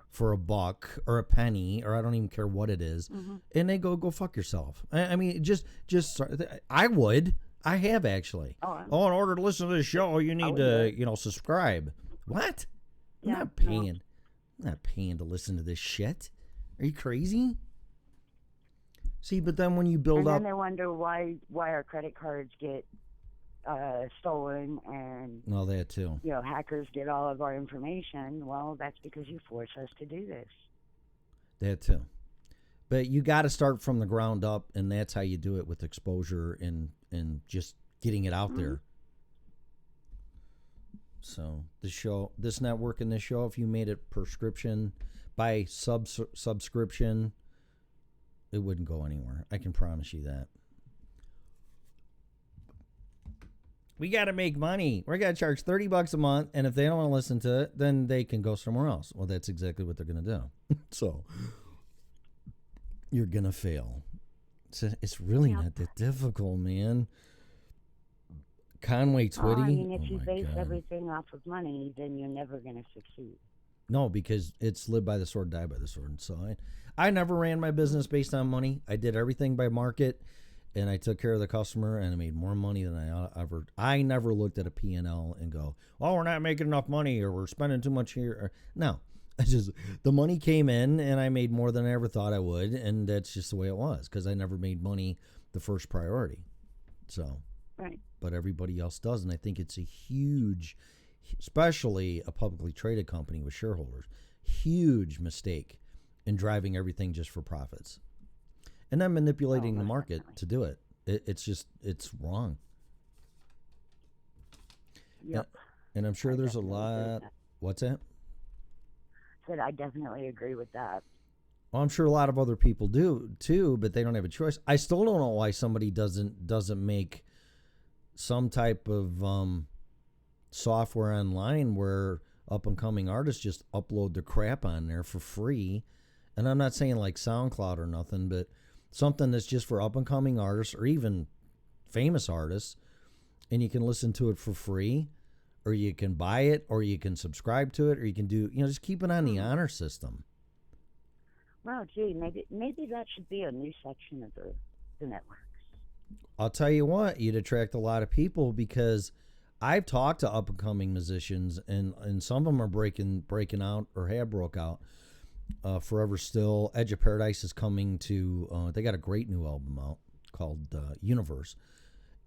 Speaker 5: for $1 or a penny, or I don't even care what it is. Mm-hmm. And they go fuck yourself. I mean, just I would. I have actually. In order to listen to this show, you need to, subscribe. What?
Speaker 9: Yeah,
Speaker 5: I'm not paying. I'm not paying to listen to this shit. Are you crazy? See, but then when you build up,
Speaker 9: and then they wonder why our credit cards get stolen, and
Speaker 5: well, that too.
Speaker 9: Hackers get all of our information. Well, that's because you force us to do this.
Speaker 5: That too. But you got to start from the ground up, and that's how you do it, with exposure and just getting it out there. So this network and this show, if you made it prescription by subscription, it wouldn't go anywhere. I can promise you that. We got to make money. We're going to charge $30 a month, and if they don't want to listen to it, then they can go somewhere else. Well, that's exactly what they're going to do. So you're going to fail. It's really not that difficult, man. Conway Twitty.
Speaker 9: I mean, if you base everything off of money, then you're never going to succeed.
Speaker 5: No, because it's live by the sword, die by the sword. So I never ran my business based on money. I did everything by market, and I took care of the customer, and I made more money than I never looked at a P&L and go, "Oh, we're not making enough money, or we're spending too much here." No, the money came in, and I made more than I ever thought I would, and that's just the way it was, because I never made money the first priority. So,
Speaker 9: right.
Speaker 5: But everybody else does, and I think it's a huge, especially a publicly traded company with shareholders, huge mistake in driving everything just for profits, and then manipulating the market to do it. It's wrong.
Speaker 9: Yep.
Speaker 5: And I'm sure there's a lot. What's that?
Speaker 9: Said I definitely agree with that.
Speaker 5: Well, I'm sure a lot of other people do too, but they don't have a choice. I still don't know why somebody doesn't make some type of software online where up and coming artists just upload their crap on there for free. And I'm not saying like SoundCloud or nothing, but something that's just for up and coming artists, or even famous artists, and you can listen to it for free, or you can buy it, or you can subscribe to it, or you can do, just keep it on the honor system.
Speaker 9: Well, gee, maybe that should be a new section of the networks.
Speaker 5: I'll tell you what, you'd attract a lot of people, because I've talked to up and coming musicians, and some of them are breaking out or have broke out. Forever Still, Edge of Paradise is coming to. They got a great new album out called Universe,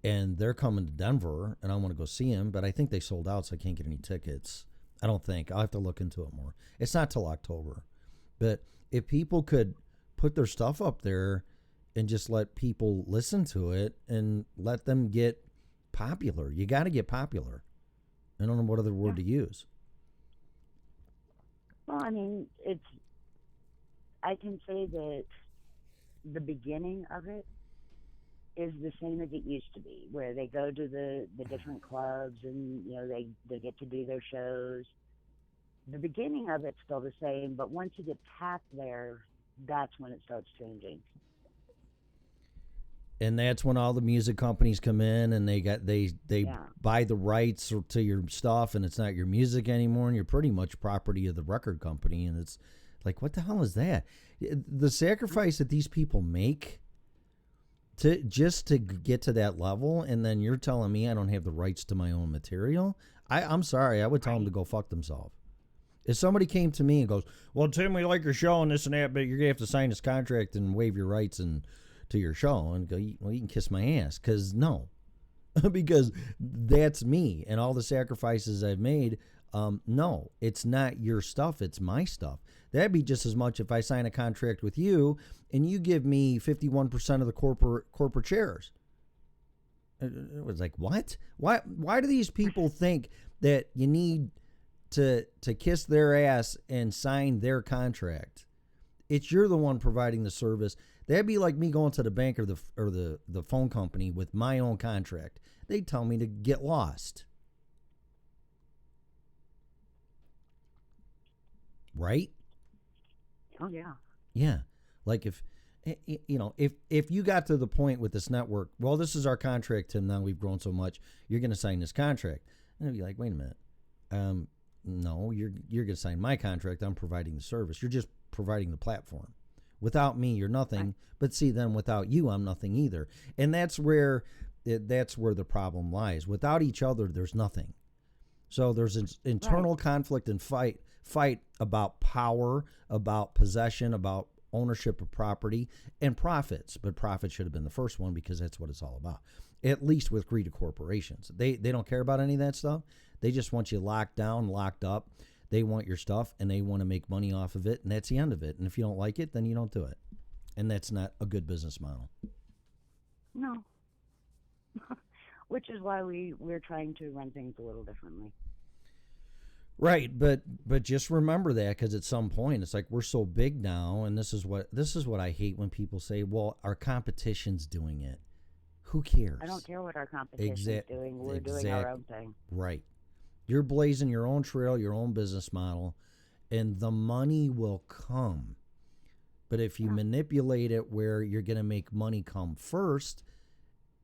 Speaker 5: and they're coming to Denver, and I want to go see them, but I think they sold out, so I can't get any tickets. I don't think. I'll have to look into it more. It's not till October, but if people could put their stuff up there and just let people listen to it and let them get popular. You got to get popular. I don't know what other word to use.
Speaker 9: Well, I mean, I can say that the beginning of it is the same as it used to be, where they go to the different clubs and, they get to do their shows. The beginning of it's still the same, but once you get past there, that's when it starts changing.
Speaker 5: And that's when all the music companies come in and they buy the rights to your stuff, and it's not your music anymore, and you're pretty much property of the record company. And it's like, what the hell is that? The sacrifice that these people make to get to that level, and then you're telling me I don't have the rights to my own material? I'm sorry, I would tell them to go fuck themselves. If somebody came to me and goes, well, Tim, we like your show and this and that, but you're gonna have to sign this contract and waive your rights and to your show, and go, well, you can kiss my ass, because no, because that's me and all the sacrifices I've made. No, it's not your stuff, it's my stuff. That'd be just as much if I sign a contract with you and you give me 51% of the corporate shares. It was like, what? Why do these people think that you need to kiss their ass and sign their contract? It's you're the one providing the service. That'd be like me going to the bank or the phone company with my own contract. They'd tell me to get lost. Right?
Speaker 9: Oh yeah.
Speaker 5: Yeah. Like if you got to the point with this network, well, this is our contract, Tim, now we've grown so much, you're going to sign this contract. And I'd be like, wait a minute. No, you're going to sign my contract. I'm providing the service. You're just providing the platform. Without me, you're nothing. Right. But see, then without you, I'm nothing either. And that's where the problem lies. Without each other, there's nothing. So there's an internal conflict and fight about power, about possession, about ownership of property, and profits. But profit should have been the first one, because that's what it's all about. At least with greedy corporations. They don't care about any of that stuff. They just want you locked down, locked up. They want your stuff, and they want to make money off of it, and that's the end of it. And if you don't like it, then you don't do it. And that's not a good business model.
Speaker 9: No. Which is why we're trying to run things a little differently.
Speaker 5: Right, but just remember that, because at some point it's like we're so big now, and this is what I hate when people say, well, our competition's doing it. Who cares?
Speaker 9: I don't care what our competition's doing. We're doing our own thing.
Speaker 5: Right. You're blazing your own trail, your own business model, and the money will come. But if you manipulate it where you're going to make money come first,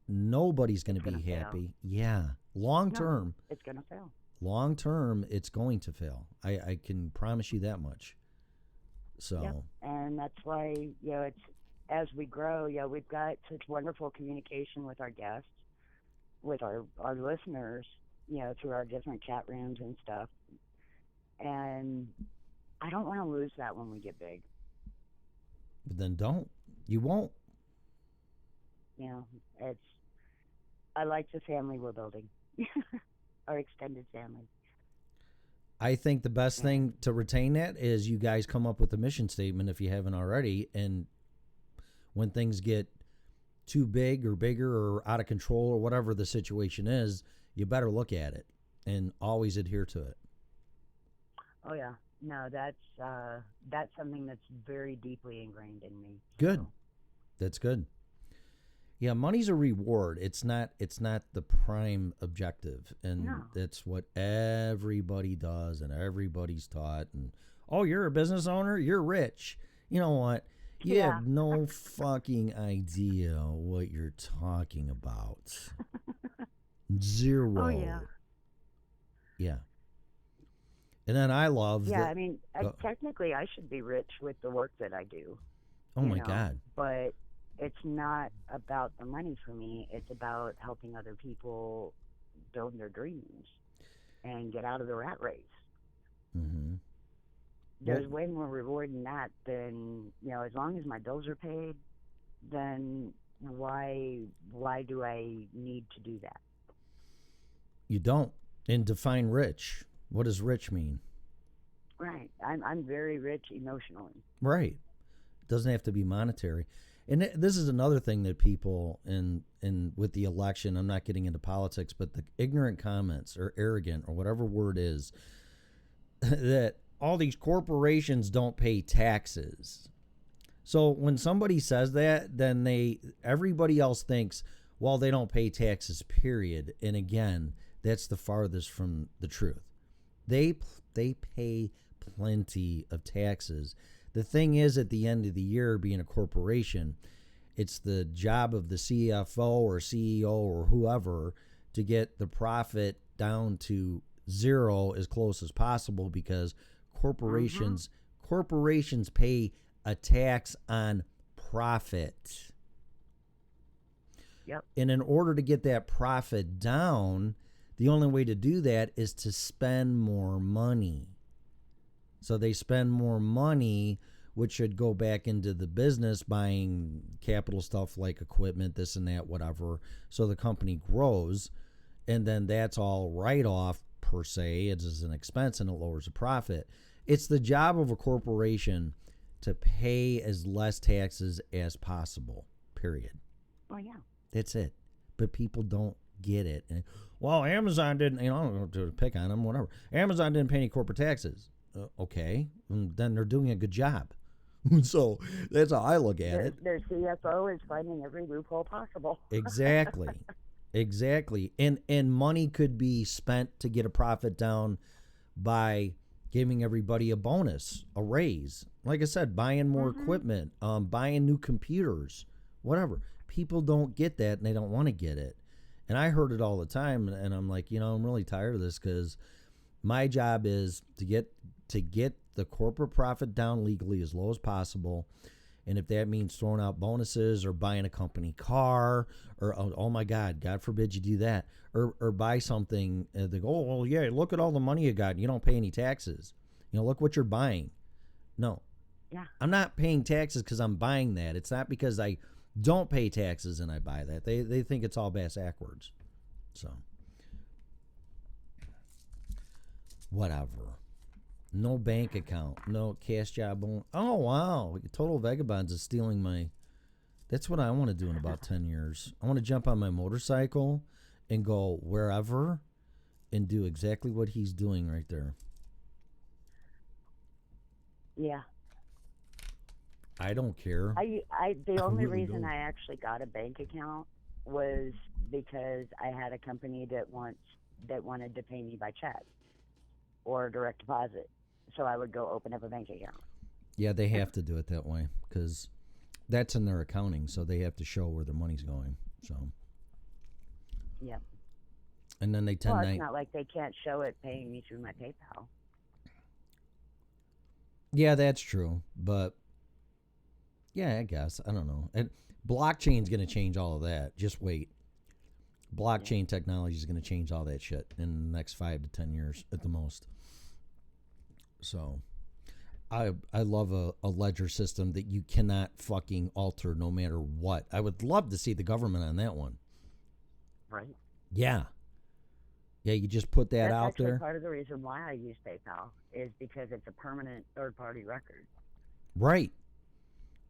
Speaker 5: nobody's going to be happy. Fail. Yeah. Long term.
Speaker 9: It's going to fail.
Speaker 5: Long term, it's going to fail. I can promise you that much. So.
Speaker 9: Yep. And that's why, it's as we grow, we've got such wonderful communication with our guests, with our listeners, through our different chat rooms and stuff. And I don't want to lose that when we get big.
Speaker 5: But then don't. You won't.
Speaker 9: I like the family we're building. Our extended family.
Speaker 5: I think the best thing to retain that is you guys come up with a mission statement if you haven't already, and when things get too big or bigger or out of control or whatever the situation is, you better look at it and always adhere to it.
Speaker 9: Oh yeah. No, that's something that's very deeply ingrained in me.
Speaker 5: Good. So. That's good. Yeah, money's a reward. It's not the prime objective, and that's what everybody does and everybody's taught. And you're a business owner, you're rich. You know what? You have no fucking idea what you're talking about. Zero.
Speaker 9: Oh yeah.
Speaker 5: Yeah. And then I love.
Speaker 9: Yeah, I mean, technically, I should be rich with the work that I do.
Speaker 5: Oh my God!
Speaker 9: But it's not about the money for me. It's about helping other people build their dreams and get out of the rat race.
Speaker 5: Mm-hmm.
Speaker 9: There's way more reward in that than, as long as my bills are paid, then why do I need to do that?
Speaker 5: You don't. And define rich. What does rich mean?
Speaker 9: Right. I'm very rich emotionally.
Speaker 5: Right. It doesn't have to be monetary. And this is another thing that people in with the election, I'm not getting into politics, but the ignorant comments or arrogant or whatever word is, that all these corporations don't pay taxes. So when somebody says that, then everybody else thinks, well, they don't pay taxes, period. And again, that's the farthest from the truth. They pay plenty of taxes. The thing is, at the end of the year, being a corporation, it's the job of the CFO or CEO or whoever to get the profit down to zero as close as possible, because corporations pay a tax on profit.
Speaker 9: Yep.
Speaker 5: And in order to get that profit down, the only way to do that is to spend more money. So they spend more money, which should go back into the business, buying capital stuff like equipment, this and that, whatever. So the company grows, and then that's all write-off per se. It is an expense and it lowers the profit. It's the job of a corporation to pay as less taxes as possible, period.
Speaker 9: Oh, yeah.
Speaker 5: That's it. But people don't get it. And, well, Amazon didn't, I don't know to pick on them, whatever. Amazon didn't pay any corporate taxes. Okay. And then they're doing a good job. So that's how I look at it.
Speaker 9: Their CFO is finding every loophole possible.
Speaker 5: Exactly. Exactly. And money could be spent to get a profit down by giving everybody a bonus, a raise. Like I said, buying more equipment, buying new computers, whatever. People don't get that, and they don't want to get it. And I heard it all the time, and I'm like, I'm really tired of this, because my job is to get the corporate profit down legally as low as possible. And if that means throwing out bonuses or buying a company car, or, oh my God forbid you do that, or buy something, they go, oh, well, yeah, look at all the money you got, and you don't pay any taxes. Look what you're buying. No.
Speaker 9: Yeah.
Speaker 5: I'm not paying taxes because I'm buying that. It's not because I don't pay taxes and I buy that. They think it's all backwards. So, whatever. No bank account, no cash job. Oh, wow. Total Vagabonds is stealing my... That's what I want to do in about 10 years. I want to jump on my motorcycle and go wherever and do exactly what he's doing right there.
Speaker 9: Yeah.
Speaker 5: I don't care.
Speaker 9: The only
Speaker 5: really
Speaker 9: reason
Speaker 5: don't.
Speaker 9: I actually got a bank account was because I had a company that wanted to pay me by check or direct deposit. So I would go open up a bank account.
Speaker 5: Yeah, they have to do it that way because that's in their accounting, so they have to show where their money's going. So.
Speaker 9: Yep.
Speaker 5: And then they
Speaker 9: Well, it's not like they can't show it paying me through my PayPal.
Speaker 5: Yeah, that's true, but yeah, I guess I don't know. And blockchain's going to change all of that. Just wait. Blockchain technology is going to change all that shit in the next 5 to 10 years at the most. So, I love a ledger system that you cannot fucking alter no matter what. I would love to see the government on that one.
Speaker 9: Right.
Speaker 5: Yeah. Yeah, you just put that out there.
Speaker 9: That's part of the reason why I use PayPal is because it's a permanent third-party record.
Speaker 5: Right.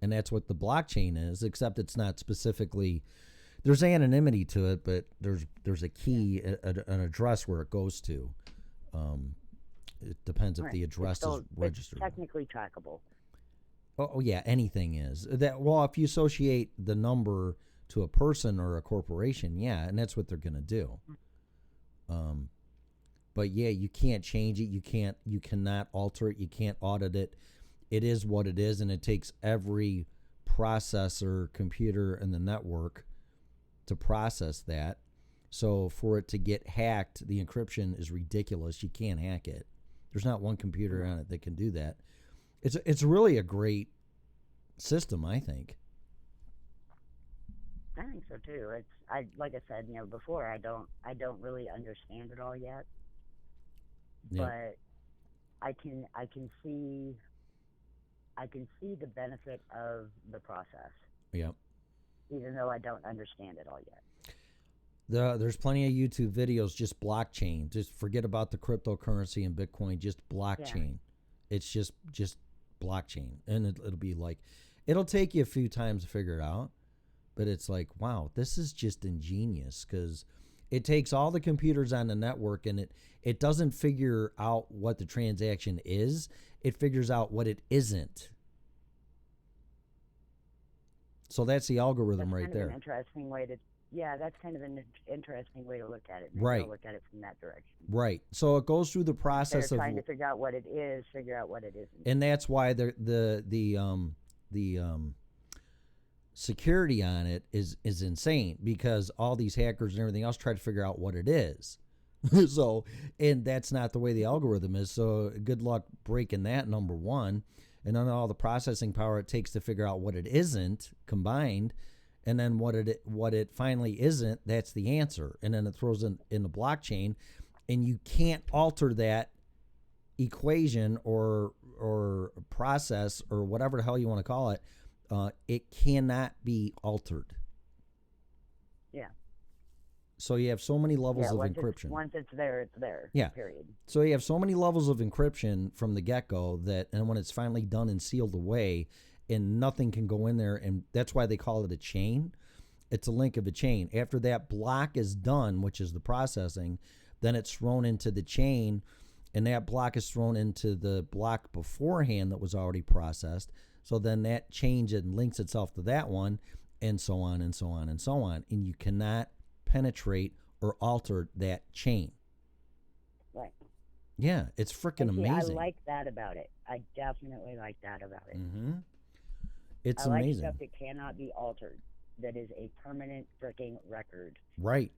Speaker 5: And that's what the blockchain is, except it's not specifically... There's anonymity to it, but there's a key, an address where it goes to. It depends if the address is registered.
Speaker 9: It's technically trackable.
Speaker 5: Oh yeah, anything is. That. Well, if you associate the number to a person or a corporation, yeah, and that's what they're going to do. But yeah, you can't change it. You cannot alter it. You can't audit it. It is what it is, and it takes every processor, computer in the network to process that. So for it to get hacked, the encryption is ridiculous. You can't hack it. There's not one computer on it that can do that. It's really a great system, I think.
Speaker 9: I think so too. Like I said, before I don't really understand it all yet, but I can see the benefit of the process.
Speaker 5: Yep.
Speaker 9: Even though I don't understand it all yet.
Speaker 5: There's plenty of YouTube videos, just blockchain. Just forget about the cryptocurrency and Bitcoin, just blockchain. Yeah. It's just blockchain. And it'll be like, it'll take you a few times to figure it out. But it's like, wow, this is just ingenious, because it takes all the computers on the network and it doesn't figure out what the transaction is. It figures out what it isn't. So that's the algorithm
Speaker 9: that's
Speaker 5: right
Speaker 9: kind
Speaker 5: there.
Speaker 9: Of an interesting way to, that's kind of an interesting way to look at it.
Speaker 5: Right.
Speaker 9: Look at it from that direction.
Speaker 5: Right. So it goes through the process
Speaker 9: of trying to figure out what it is, figure out what it isn't.
Speaker 5: And that's why the security on it is insane, because all these hackers and everything else try to figure out what it is. So, and that's not the way the algorithm is. So good luck breaking that, number one. And then all the processing power it takes to figure out what it isn't combined, and then what it finally isn't, that's the answer. And then it throws in the blockchain, and you can't alter that equation or process or whatever the hell you want to call it. It cannot be altered.
Speaker 9: Yeah.
Speaker 5: So you have so many levels of encryption.
Speaker 9: Once it's there, it's there.
Speaker 5: Yeah.
Speaker 9: Period.
Speaker 5: So you have so many levels of encryption from the get-go and when it's finally done and sealed away, and nothing can go in there, and that's why they call it a chain. It's a link of a chain. After that block is done, which is the processing, then it's thrown into the chain, and that block is thrown into the block beforehand that was already processed. So then that changes and links itself to that one, and so on and so on and so on. And you cannot penetrate or alter that chain.
Speaker 9: Right.
Speaker 5: Yeah, it's freaking amazing.
Speaker 9: I like that about it. I definitely like that about it.
Speaker 5: Mm-hmm. It's
Speaker 9: I
Speaker 5: amazing.
Speaker 9: like stuff that cannot be altered. That is a permanent freaking record.
Speaker 5: Right.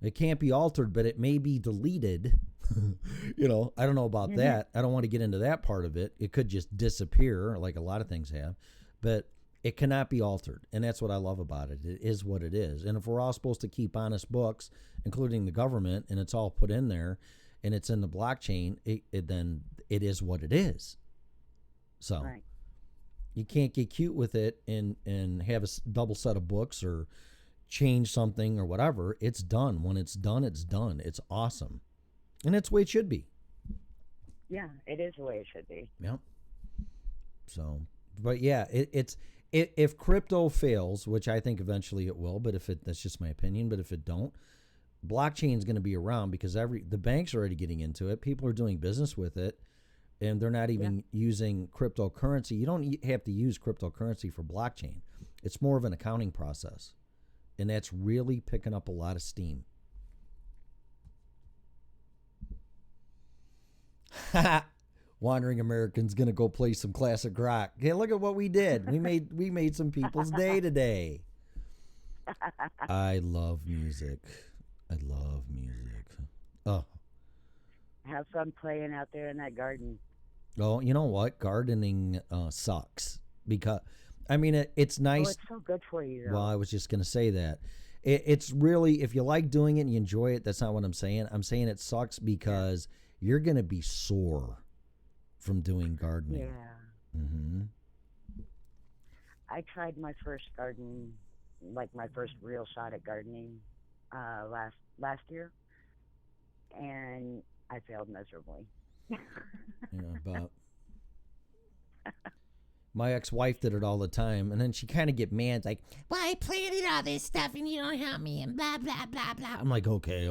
Speaker 5: It can't be altered, but it may be deleted. I don't know about that. I don't want to get into that part of it. It could just disappear, like a lot of things have. But it cannot be altered, and that's what I love about it. It is what it is. And if we're all supposed to keep honest books, including the government, and it's all put in there, and it's in the blockchain, then it is what it is. So right. You can't get cute with it and have a double set of books or change something or whatever. It's done. When it's done, it's done. It's awesome. And that's the way it should be.
Speaker 9: Yeah, it is the way it should be.
Speaker 5: Yep. So, but yeah, if crypto fails, which I think eventually it will, but that's just my opinion, but if it don't, blockchain is going to be around, because the banks are already getting into it. People are doing business with it, and they're not even using cryptocurrency. You don't have to use cryptocurrency for blockchain. It's more of an accounting process, and that's really picking up a lot of steam. Wandering American's gonna go play some classic rock. Hey, look at what we did. We made some people's day today. I love music. Oh.
Speaker 9: Have fun playing out there in that garden.
Speaker 5: Oh, you know what? Gardening sucks, because it's nice.
Speaker 9: Oh, it's so good for you, though.
Speaker 5: Well, I was just gonna say that. It's really, if you like doing it and you enjoy it, that's not what I'm saying. I'm saying it sucks because you're gonna be sore from doing gardening.
Speaker 9: Yeah.
Speaker 5: Mm-hmm.
Speaker 9: I tried my first garden, like my first real shot at gardening, last year, and I failed miserably.
Speaker 5: Yeah, but my ex-wife did it all the time, and then she kind of get mad, like, "Well, I planted all this stuff and you don't help me," and blah blah blah blah. I'm like, okay.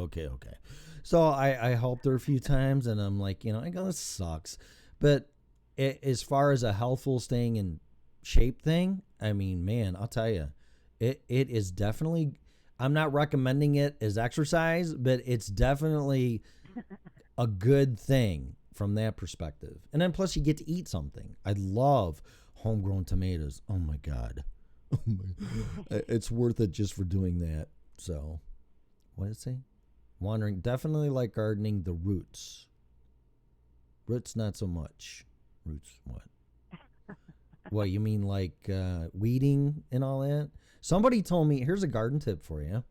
Speaker 5: So I helped her a few times, and I'm like, I go, this sucks. But as far as a healthful staying in shape thing, man, I'll tell you, it is definitely. I'm not recommending it as exercise, but it's definitely a good thing from that perspective. And then plus you get to eat something. I love homegrown tomatoes. Oh my God. It's worth it just for doing that. So what did it say? Wandering, definitely like gardening, the roots. Roots, not so much. Roots, what? What, you mean like weeding and all that? Somebody told me, here's a garden tip for you.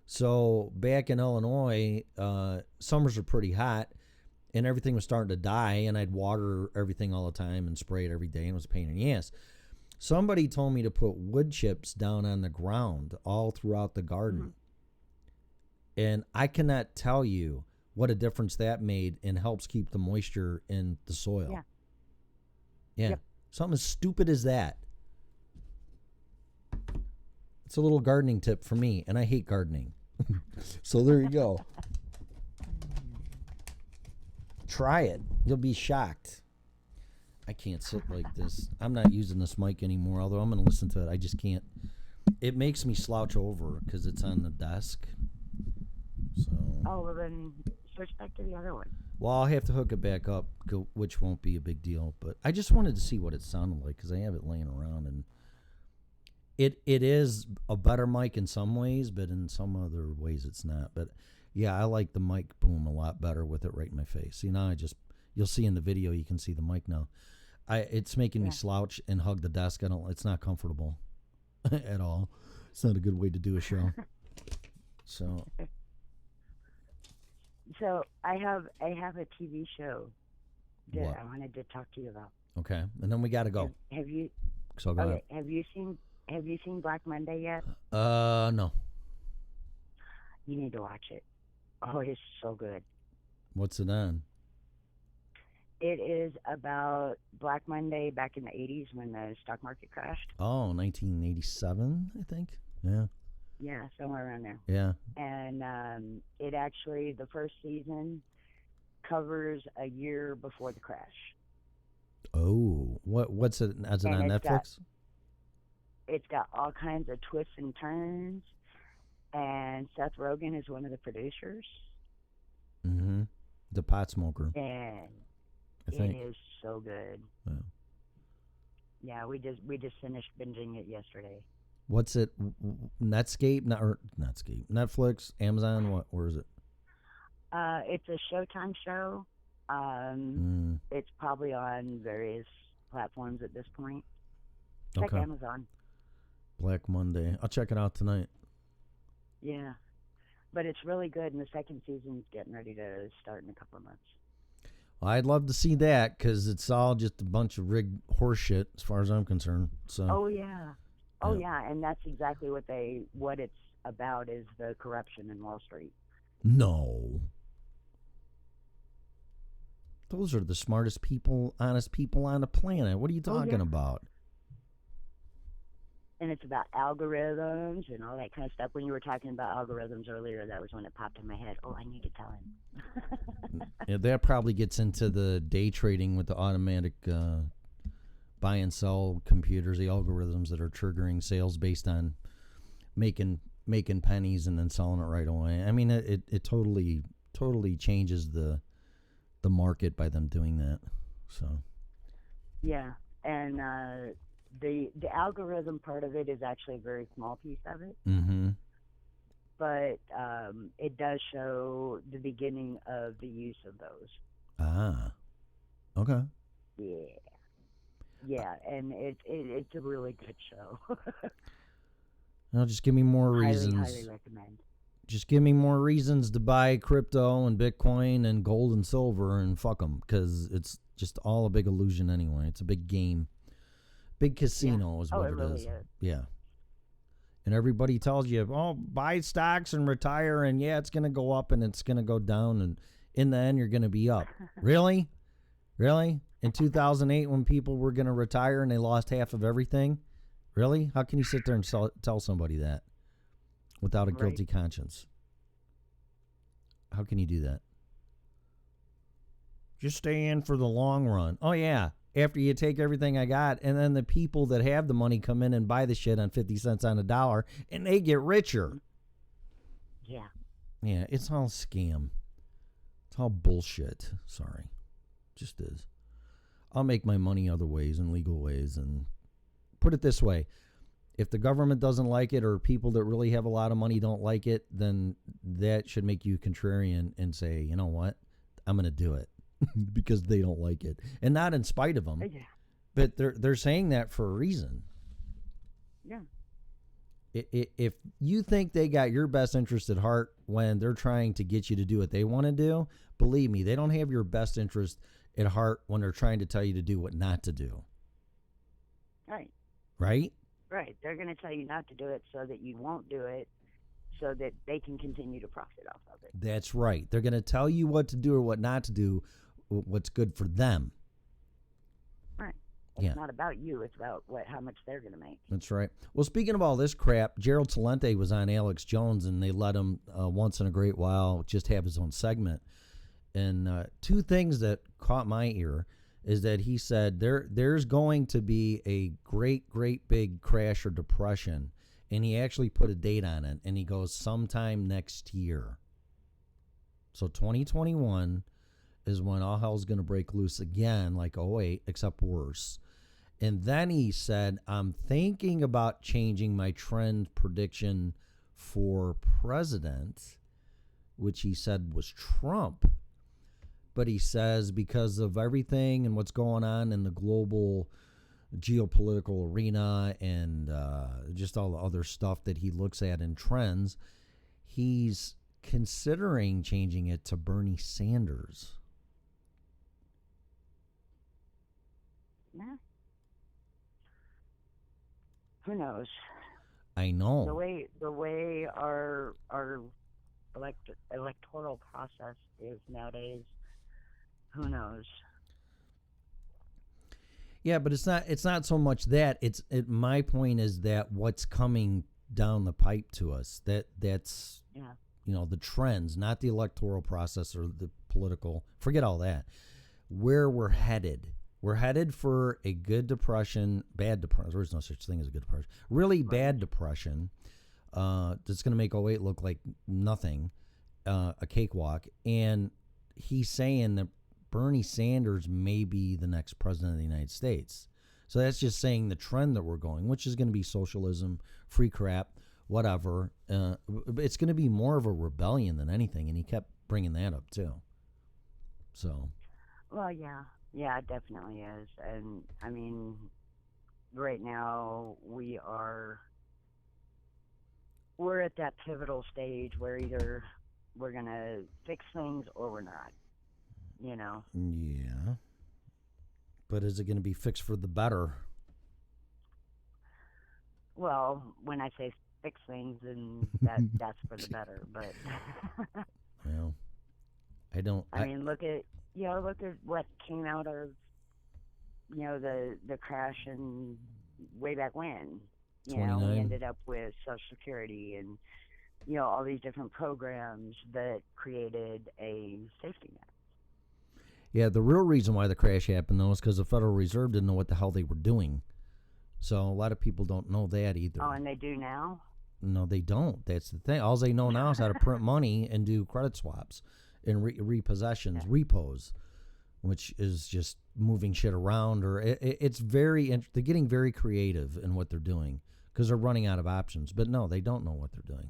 Speaker 5: So back in Illinois, summers are pretty hot, and everything was starting to die, and I'd water everything all the time and spray it every day, and it was a pain in the ass. Somebody told me to put wood chips down on the ground all throughout the garden. And I cannot tell you what a difference that made and helps keep the moisture in the soil.
Speaker 9: Yeah.
Speaker 5: Yeah.
Speaker 9: Yep.
Speaker 5: Something as stupid as that. It's a little gardening tip for me, and I hate gardening. So there you go. Try it. You'll be shocked. I can't sit like this. I'm not using this mic anymore, although I'm going to listen to it. I just can't. It makes me slouch over because it's on the desk. So.
Speaker 9: Oh, well then switch back to the other one.
Speaker 5: Well, I'll have to hook it back up, which won't be a big deal. But I just wanted to see what it sounded like because I have it laying around, and it is a better mic in some ways, but in some other ways it's not. But yeah, I like the mic boom a lot better with it right in my face. You know, you'll see in the video, you can see the mic now. It's making me slouch and hug the desk. It's not comfortable at all. It's not a good way to do a show. So
Speaker 9: I have a TV show that I wanted to talk to you about.
Speaker 5: Okay, and then we got to go.
Speaker 9: Have you?
Speaker 5: So go ahead.
Speaker 9: Have you seen Black Monday yet?
Speaker 5: No.
Speaker 9: You need to watch it. Oh, it's so good.
Speaker 5: What's it on?
Speaker 9: It is about Black Monday back in the 80s when the stock market crashed.
Speaker 5: Oh, 1987, I think. Yeah.
Speaker 9: Yeah, somewhere around there.
Speaker 5: Yeah.
Speaker 9: And it actually, the first season covers a year before the crash.
Speaker 5: Oh, what's it? Is it on Netflix?
Speaker 9: It's got all kinds of twists and turns, and Seth Rogen is one of the producers.
Speaker 5: Mm-hmm. The pot smoker.
Speaker 9: And
Speaker 5: I think
Speaker 9: it is so good.
Speaker 5: Yeah.
Speaker 9: Yeah, we just finished binging it yesterday.
Speaker 5: What's it? Netscape? Netflix? Amazon? Where is it?
Speaker 9: It's a Showtime show. It's probably on various platforms at this point. Check Amazon.
Speaker 5: Black Monday. I'll check it out tonight.
Speaker 9: Yeah. But it's really good, and the second season's getting ready to start in a couple of months.
Speaker 5: Well, I'd love to see that because it's all just a bunch of rigged horse shit as far as I'm concerned. So.
Speaker 9: Oh, yeah. Oh, yeah, and that's exactly what it's about is the corruption in Wall Street.
Speaker 5: No. Those are the smartest people, honest people on the planet. What are you talking about?
Speaker 9: And it's about algorithms and all that kind of stuff. When you were talking about algorithms earlier, that was when it popped in my head. Oh, I need to tell him.
Speaker 5: Yeah, that probably gets into the day trading with the automatic buy and sell computers, the algorithms that are triggering sales based on making pennies and then selling it right away. I mean, it totally changes the market by them doing that. So. Yeah,
Speaker 9: and the algorithm part of it is actually a very small piece of it.
Speaker 5: Mm-hmm.
Speaker 9: But it does show the beginning of the use of those.
Speaker 5: Ah. Okay.
Speaker 9: Yeah. Yeah, and it's a really good show.
Speaker 5: Well, just give me more reasons.
Speaker 9: Highly recommend.
Speaker 5: Just give me more reasons to buy crypto and Bitcoin and gold and silver and fuck them because it's just all a big illusion anyway. It's a big game. Big casino is what it
Speaker 9: really
Speaker 5: is. Yeah. And everybody tells you, oh, buy stocks and retire, and yeah, it's going to go up and it's going to go down, and in the end, you're going to be up. Really? Really? In 2008, when people were going to retire and they lost half of everything? Really? How can you sit there and tell somebody that without a guilty conscience? How can you do that? Just stay in for the long run. Oh, yeah. After you take everything I got, and then the people that have the money come in and buy the shit on 50 cents on a dollar, and they get richer.
Speaker 9: Yeah.
Speaker 5: Yeah, it's all scam. It's all bullshit. Sorry. Just is. I'll make my money other ways and legal ways. And put it this way. If the government doesn't like it or people that really have a lot of money don't like it, then that should make you contrarian and say, you know what? I'm going to do it. Because they don't like it, and not in spite of them, but they're saying that for a reason.
Speaker 9: Yeah.
Speaker 5: If you think they got your best interest at heart when they're trying to get you to do what they want to do, believe me, they don't have your best interest at heart when they're trying to tell you to do what not to do.
Speaker 9: Right.
Speaker 5: Right?
Speaker 9: Right. They're going to tell you not to do it so that you won't do it, so that they can continue to profit off of it.
Speaker 5: That's right. They're going to tell you what to do or what not to do, what's good for them.
Speaker 9: Right. It's not about you. It's about how much they're going to make.
Speaker 5: That's right. Well, speaking of all this crap, Gerald Talente was on Alex Jones, and they let him once in a great while just have his own segment. And two things that caught my ear is that he said there's going to be a great, great big crash or depression. And he actually put a date on it, and he goes sometime next year. So 2021 is when all hell's going to break loose again, like 2008, except worse. And then he said, I'm thinking about changing my trend prediction for president, which he said was Trump. But he says because of everything and what's going on in the global geopolitical arena and just all the other stuff that he looks at in trends, he's considering changing it to Bernie Sanders.
Speaker 9: Yeah. Who knows?
Speaker 5: I know.
Speaker 9: The way our electoral process is nowadays, who knows?
Speaker 5: Yeah, but it's not so much that. My point is that what's coming down the pipe to us, that's the trends, not the electoral process or the political. Forget all that. Where we're headed. We're headed for a good depression, bad depression. There's no such thing as a good depression. Really bad depression. That's going to make 2008 look like nothing, a cakewalk. And he's saying that Bernie Sanders may be the next president of the United States. So that's just saying the trend that we're going, which is going to be socialism, free crap, whatever. It's going to be more of a rebellion than anything, and he kept bringing that up too. So.
Speaker 9: Well, yeah, it definitely is. And I mean, right now we're at that pivotal stage where either we're going to fix things or we're not.
Speaker 5: Yeah. But is it going to be fixed for the better?
Speaker 9: Well, when I say fix things, then that's for the better. But
Speaker 5: well, I don't.
Speaker 9: I mean, look at what came out of the crash and way back when. We ended up with Social Security and all these different programs that created a safety net.
Speaker 5: Yeah, the real reason why the crash happened, though, is because the Federal Reserve didn't know what the hell they were doing. So a lot of people don't know that either.
Speaker 9: Oh, and they do now?
Speaker 5: No, they don't. That's the thing. All they know now is how to print money and do credit swaps and repossessions, repos, which is just moving shit around. Or it's very they're getting very creative in what they're doing because they're running out of options. But no, they don't know what they're doing.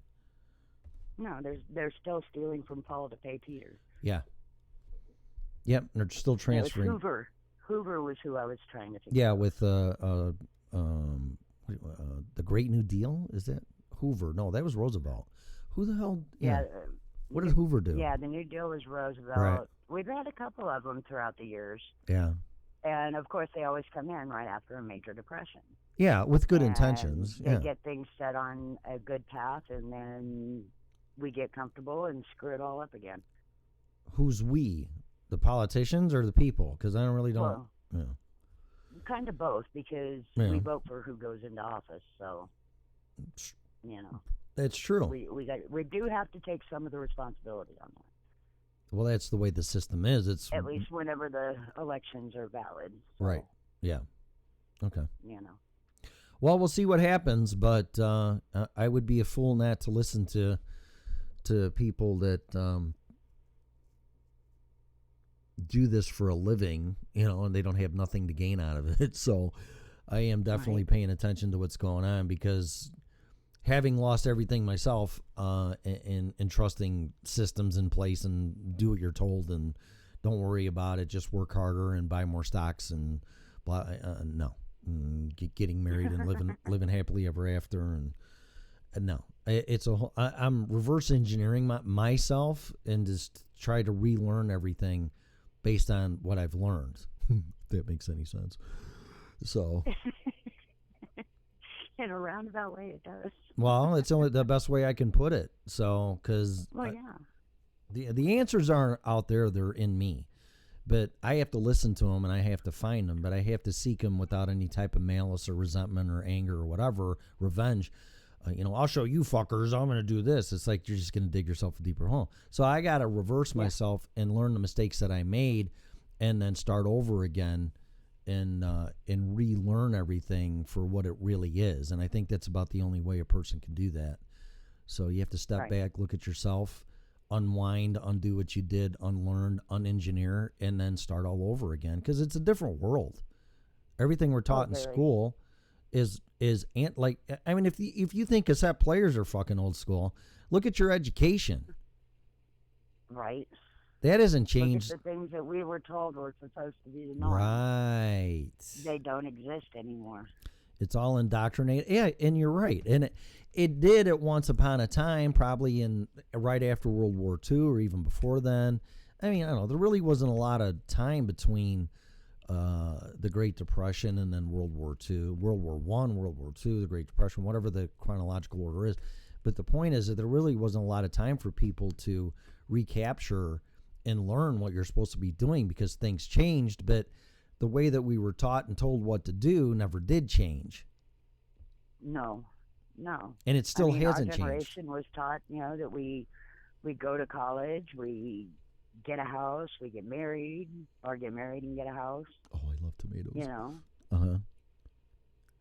Speaker 9: No, they're still stealing from Paul to pay Peter.
Speaker 5: Yeah. Yep, and they're still transferring.
Speaker 9: Hoover. Hoover was who I was trying to figure out.
Speaker 5: Yeah, with the Great New Deal, is that Hoover? No, that was Roosevelt. Who the hell? Yeah. What did Hoover do?
Speaker 9: Yeah, the New Deal was Roosevelt.
Speaker 5: Right.
Speaker 9: We've had a couple of them throughout the years.
Speaker 5: Yeah.
Speaker 9: And, of course, they always come in right after a major depression.
Speaker 5: Yeah, with good intentions.
Speaker 9: They get things set on a good path, and then we get comfortable and screw it all up again.
Speaker 5: Who's we? The politicians or the people? Because I really don't.
Speaker 9: Well, kind of both, because we vote for who goes into office. So,
Speaker 5: that's true.
Speaker 9: We do have to take some of the responsibility on that.
Speaker 5: Well, that's the way the system is. It's
Speaker 9: at least whenever the elections are valid. So,
Speaker 5: right. Yeah. Okay.
Speaker 9: Well,
Speaker 5: we'll see what happens, but I would be a fool not to listen to people that do this for a living, and they don't have nothing to gain out of it. So I am definitely paying attention to what's going on, because having lost everything myself and trusting systems in place and do what you're told and don't worry about it, just work harder and buy more stocks and blah. No, getting married and living happily ever after and No, it's a whole, I'm reverse engineering myself and just try to relearn everything based on what I've learned. If that makes any sense. So.
Speaker 9: In a roundabout way, it does.
Speaker 5: Well, it's only the best way I can put it. So, because the answers aren't out there; they're in me. But I have to listen to them and I have to find them. But I have to seek them without any type of malice or resentment or anger or whatever, revenge. I'll show you fuckers. I'm going to do this. It's like you're just going to dig yourself a deeper hole. So I got to reverse myself and learn the mistakes that I made, and then start over again. And relearn everything for what it really is. And I think that's about the only way a person can do that. So you have to step back, look at yourself, unwind, undo what you did, unlearn, unengineer, and then start all over again. Because it's a different world. Everything we're taught in school is like, I mean, if you think cassette players are fucking old school, look at your education.
Speaker 9: Right.
Speaker 5: That hasn't changed.
Speaker 9: Look at the things that we were told were supposed to be the norm.
Speaker 5: Right.
Speaker 9: They don't exist anymore.
Speaker 5: It's all indoctrinated. Yeah, and you're right. And it did at once upon a time, probably right after World War II or even before then. I mean, I don't know. There really wasn't a lot of time between the Great Depression and then World War II, World War I, World War II, the Great Depression, whatever the chronological order is. But the point is that there really wasn't a lot of time for people to recapture and learn what you're supposed to be doing, because things changed, but the way that we were taught and told what to do never did change.
Speaker 9: No.
Speaker 5: And it still hasn't
Speaker 9: our generation was taught, that we go to college, we get a house, we get married, or get married and get a house.
Speaker 5: Oh, I love tomatoes.
Speaker 9: Uh-huh.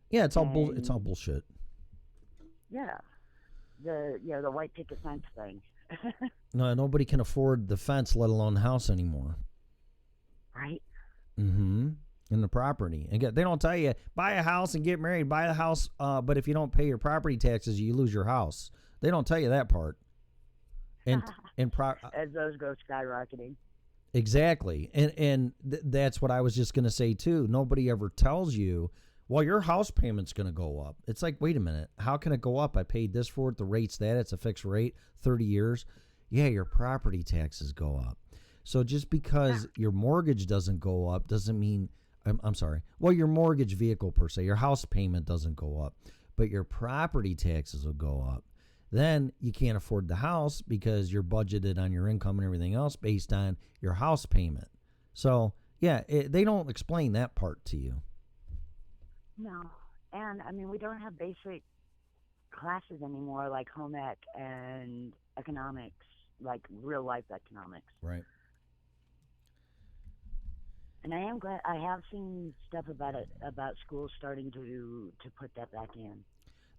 Speaker 5: Yeah, it's all bullshit.
Speaker 9: Yeah. The white picket fence thing.
Speaker 5: No, nobody can afford the fence, let alone the house anymore.
Speaker 9: Right.
Speaker 5: Mm-hmm. And the property. And they don't tell you, buy a house and get married, buy the house, but if you don't pay your property taxes, you lose your house. They don't tell you that part. And
Speaker 9: as those go skyrocketing.
Speaker 5: Exactly. And that's what I was just going to say too. Nobody ever tells you, well, your house payment's going to go up. It's like, wait a minute. How can it go up? I paid this for it. The rate's that. It's a fixed rate, 30 years. Yeah, your property taxes go up. So just because your mortgage doesn't go up doesn't mean, I'm sorry. Well, your mortgage vehicle per se, your house payment doesn't go up, but your property taxes will go up. Then you can't afford the house because you're budgeted on your income and everything else based on your house payment. So, yeah, they don't explain that part to you.
Speaker 9: No. And, I mean, we don't have basic classes anymore like home ec and economics, like real-life economics.
Speaker 5: Right.
Speaker 9: And I am glad. I have seen stuff about schools starting to put that back in.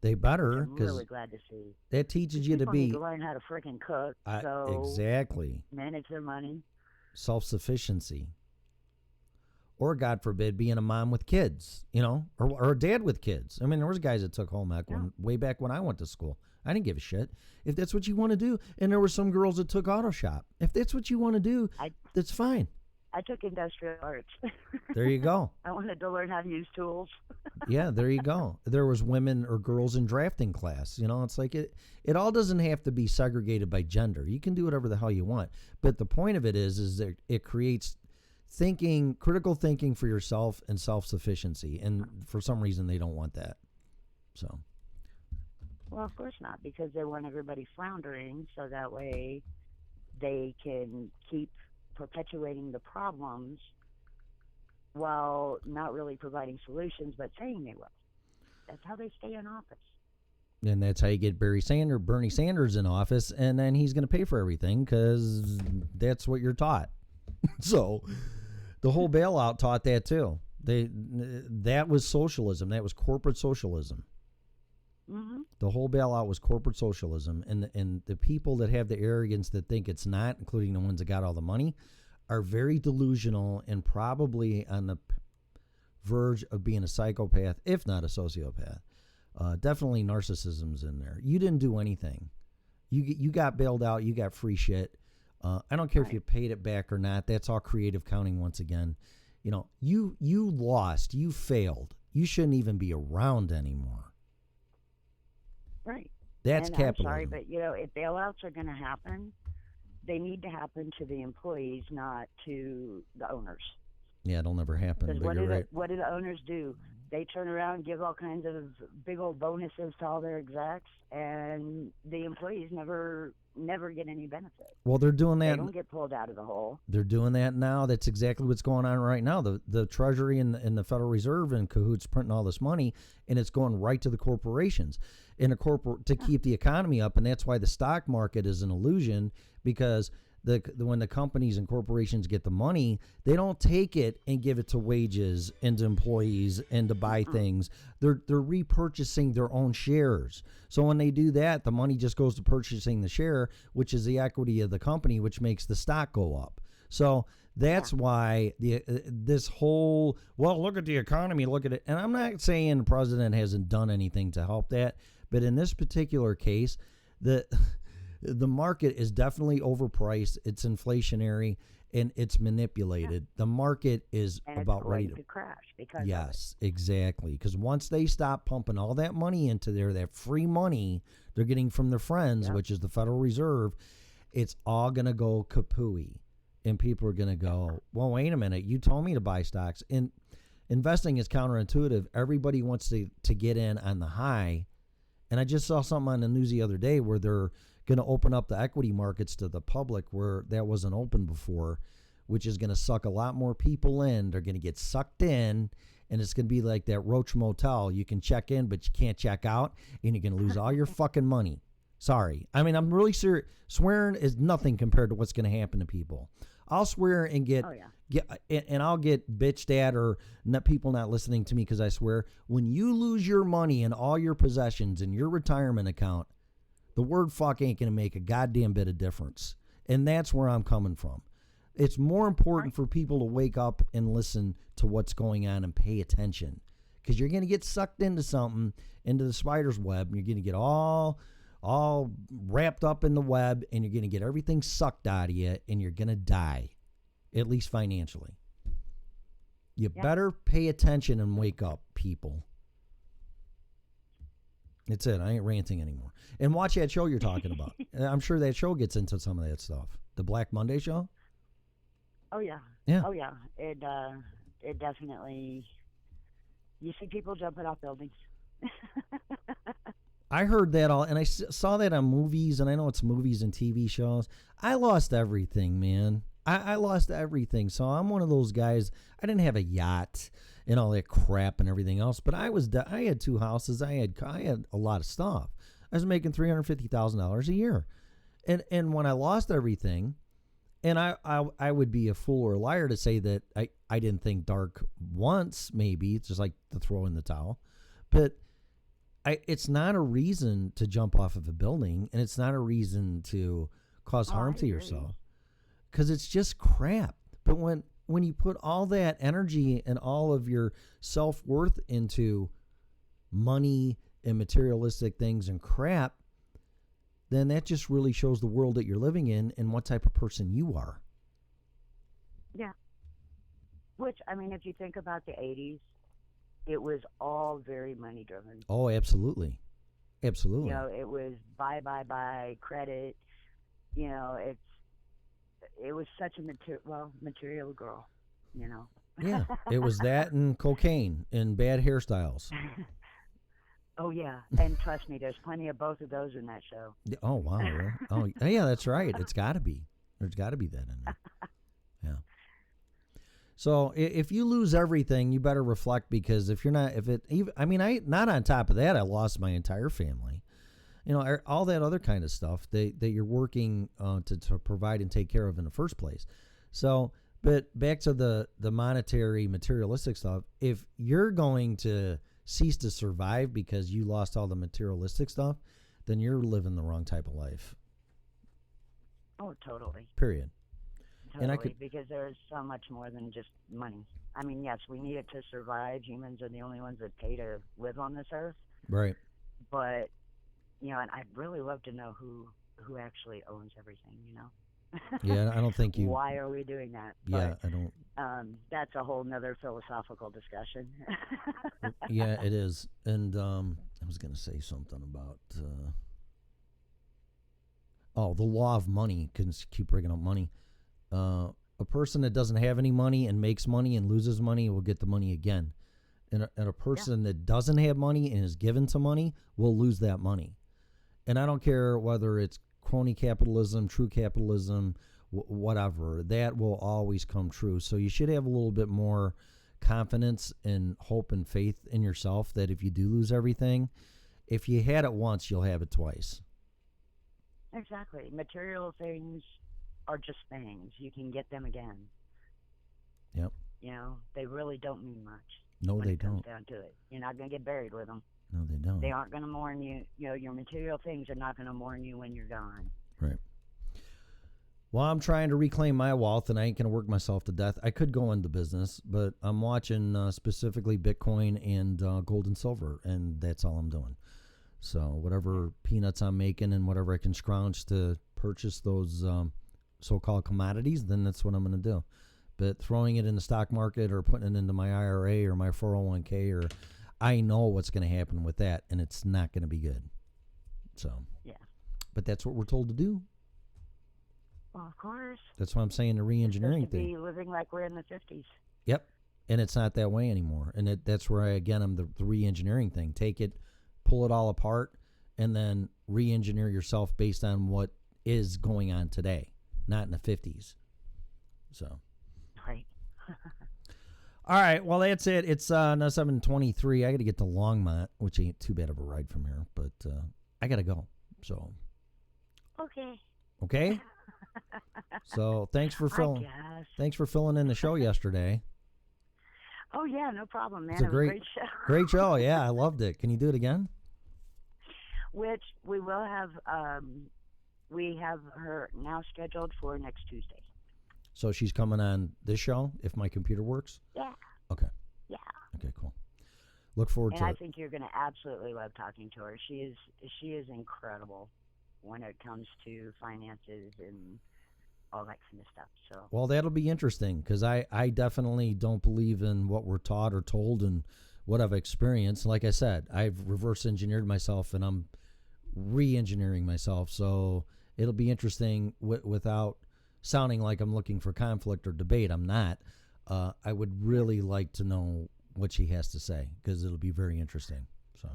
Speaker 5: They better,
Speaker 9: I'm really glad to see.
Speaker 5: That teaches you to
Speaker 9: People
Speaker 5: be
Speaker 9: need to learn how to freaking cook.
Speaker 5: Exactly.
Speaker 9: Manage their money.
Speaker 5: Self-sufficiency. Or, God forbid, being a mom with kids, or a dad with kids. I mean, there was guys that took home ec way back when I went to school. I didn't give a shit. If that's what you want to do. And there were some girls that took auto shop. If that's what you want to do, that's fine.
Speaker 9: I took industrial arts.
Speaker 5: There you go.
Speaker 9: I wanted to learn how to use tools.
Speaker 5: Yeah, there you go. There was women or girls in drafting class. It's like it all doesn't have to be segregated by gender. You can do whatever the hell you want. But the point of it is that it creates critical thinking for yourself and self-sufficiency. And for some reason, they don't want that. So.
Speaker 9: Well, of course not, because they want everybody floundering so that way they can keep perpetuating the problems while not really providing solutions, but saying they will. That's how they stay in office.
Speaker 5: And that's how you get Bernie Sanders in office, and then he's going to pay for everything because that's what you're taught. So the whole bailout taught that too. That was socialism. That was corporate socialism.
Speaker 9: Mm-hmm.
Speaker 5: The whole bailout was corporate socialism, and the people that have the arrogance that think it's not, including the ones that got all the money, are very delusional and probably on the verge of being a psychopath, if not a sociopath. Definitely narcissism's in there. You didn't do anything. You got bailed out. You got free shit. I don't care if you paid it back or not. That's all creative counting once again. You lost. You failed. You shouldn't even be around anymore.
Speaker 9: Right.
Speaker 5: That's
Speaker 9: and
Speaker 5: capitalism.
Speaker 9: I'm sorry, but if bailouts are going to happen, they need to happen to the employees, not to the owners.
Speaker 5: Yeah, it'll never happen.
Speaker 9: Because
Speaker 5: But you're right.
Speaker 9: what do the owners do? They turn around and give all kinds of big old bonuses to all their execs, and the employees never get any benefit.
Speaker 5: Well, they're doing that.
Speaker 9: They don't get pulled out of the hole.
Speaker 5: They're doing that now. That's exactly what's going on right now. The Treasury and the Federal Reserve in cahoots printing all this money, and it's going right to the corporations and to keep the economy up. And that's why the stock market is an illusion, because when the companies and corporations get the money, they don't take it and give it to wages and to employees and to buy things. They're repurchasing their own shares. So when they do that, the money just goes to purchasing the share, which is the equity of the company, which makes the stock go up. So that's why this whole, well, look at the economy, look at it. And I'm not saying the president hasn't done anything to help that, but in this particular case, the market is definitely overpriced. It's inflationary and it's manipulated. The market is about ready to
Speaker 9: crash because
Speaker 5: yes, exactly. Because once they stop pumping all that money into there, that free money they're getting from their friends, which is the Federal Reserve, it's all going to go kapooey. And people are going to go, well, wait a minute. You told me to buy stocks. And investing is counterintuitive. Everybody wants to get in on the high. And I just saw something on the news the other day where they're going to open up the equity markets to the public where that wasn't open before, which is going to suck a lot more people in. They're going to get sucked in, and it's going to be like that Roach Motel. You can check in, but you can't check out, and you're going to lose all your fucking money. Sorry. I mean, I'm really serious. Swearing is nothing compared to what's going to happen to people. I'll swear and get I'll get bitched at or people not listening to me because I swear. When you lose your money and all your possessions in your retirement account, the word fuck ain't going to make a goddamn bit of difference. And that's where I'm coming from. It's more important for people to wake up and listen to what's going on and pay attention, because you're going to get sucked into something, into the spider's web, and you're going to get all wrapped up in the web, and you're going to get everything sucked out of you, and you're going to die, at least financially. You better pay attention and wake up, people. That's it. I ain't ranting anymore. And watch that show you're talking about. I'm sure that show gets into some of that stuff. The Black Monday show?
Speaker 9: Oh, yeah.
Speaker 5: Yeah.
Speaker 9: Oh, yeah. It definitely... You see people jumping off buildings.
Speaker 5: I heard that all, and I saw that on movies, and I know it's movies and TV shows. I lost everything, man. I lost everything. So I'm one of those guys. I didn't have a yacht and all that crap and everything else, but I had 2 houses. I had a lot of stuff. I was making $350,000 a year, and when I lost everything, and I would be a fool or a liar to say that I didn't think dark once. Maybe it's just like to throw in the towel, but it's not a reason to jump off of a building, and it's not a reason to cause harm to yourself, because it's just crap. But when you put all that energy and all of your self-worth into money and materialistic things and crap, then that just really shows the world that you're living in and what type of person you are.
Speaker 9: Yeah. Which, I mean, if you think about the 80s, it was all very money driven.
Speaker 5: Oh, absolutely. Absolutely.
Speaker 9: You know, it was buy, credit. You know, it was such a material girl, you know.
Speaker 5: Yeah, it was that and cocaine and bad hairstyles.
Speaker 9: Oh, yeah. And trust me, there's plenty of both of those in that show.
Speaker 5: Oh, wow. Really? Oh, yeah, that's right. It's got to be. There's got to be that in there. Yeah. So if you lose everything, you better reflect, because if you're not, not on top of that, I lost my entire family. You know, all that other kind of stuff that you're working to provide and take care of in the first place. So, but back to the monetary, materialistic stuff, if you're going to cease to survive because you lost all the materialistic stuff, then you're living the wrong type of life.
Speaker 9: Oh, totally.
Speaker 5: Period.
Speaker 9: Totally, because there's so much more than just money. I mean, yes, we need it to survive. Humans are the only ones that pay to live on this earth.
Speaker 5: Right.
Speaker 9: But, you know, and I'd really love to know who actually owns everything, you know?
Speaker 5: Yeah, I don't think you...
Speaker 9: Why are we doing that?
Speaker 5: Yeah,
Speaker 9: but,
Speaker 5: I don't...
Speaker 9: that's a whole nother philosophical discussion.
Speaker 5: Yeah, it is. And I was going to say something about... Oh, the law of money. Can keep bringing up money. A person that doesn't have any money and makes money and loses money will get the money again. And a person that doesn't have money and is given to money will lose that money. And I don't care whether it's crony capitalism, true capitalism, whatever. That will always come true. So you should have a little bit more confidence and hope and faith in yourself that if you do lose everything, if you had it once, you'll have it twice.
Speaker 9: Exactly. Material things are just things. You can get them again.
Speaker 5: Yep.
Speaker 9: You know, they really don't mean much.
Speaker 5: No,
Speaker 9: when
Speaker 5: they
Speaker 9: it comes
Speaker 5: don't.
Speaker 9: down to it. You're not going to get buried with them.
Speaker 5: No, they don't.
Speaker 9: They aren't going to mourn you. You know, your material things are not going to mourn you when you're gone.
Speaker 5: Right. Well, I'm trying to reclaim my wealth, and I ain't going to work myself to death. I could go into business, but I'm watching specifically Bitcoin and gold and silver, and that's all I'm doing. So whatever peanuts I'm making and whatever I can scrounge to purchase those so-called commodities, then that's what I'm going to do. But throwing it in the stock market or putting it into my IRA or my 401k, or I know what's going to happen with that, and it's not going to be good. So,
Speaker 9: yeah.
Speaker 5: But that's what we're told to do.
Speaker 9: Well, of course.
Speaker 5: That's why I'm saying the re-engineering
Speaker 9: to
Speaker 5: thing.
Speaker 9: be living like we're in the 50s.
Speaker 5: Yep. And it's not that way anymore. And that's where, I'm the re-engineering thing. Take it, pull it all apart, and then re-engineer yourself based on what is going on today, not in the 50s. So.
Speaker 9: Right.
Speaker 5: All right. Well, that's it. It's now 7:23. I got to get to Longmont, which ain't too bad of a ride from here, but I got to go. So.
Speaker 9: Okay.
Speaker 5: Okay. So thanks for filling in the show yesterday.
Speaker 9: Oh yeah, no problem, man.
Speaker 5: It's a
Speaker 9: it was
Speaker 5: great
Speaker 9: a great show.
Speaker 5: Great show. Yeah, I loved it. Can you do it again?
Speaker 9: Which we will have. We have her now scheduled for next Tuesday.
Speaker 5: So she's coming on this show if my computer works?
Speaker 9: Yeah.
Speaker 5: Okay.
Speaker 9: Yeah.
Speaker 5: Okay, cool. Look forward to
Speaker 9: I
Speaker 5: it.
Speaker 9: think you're going to absolutely love talking to her. She is incredible when it comes to finances and all that kind of stuff. So.
Speaker 5: Well, that'll be interesting because I definitely don't believe in what we're taught or told and what I've experienced. Like I said, I've reverse engineered myself and I'm re-engineering myself. So it'll be interesting without sounding like I'm looking for conflict or debate. I'm not. I would really like to know what she has to say because it'll be very interesting. So.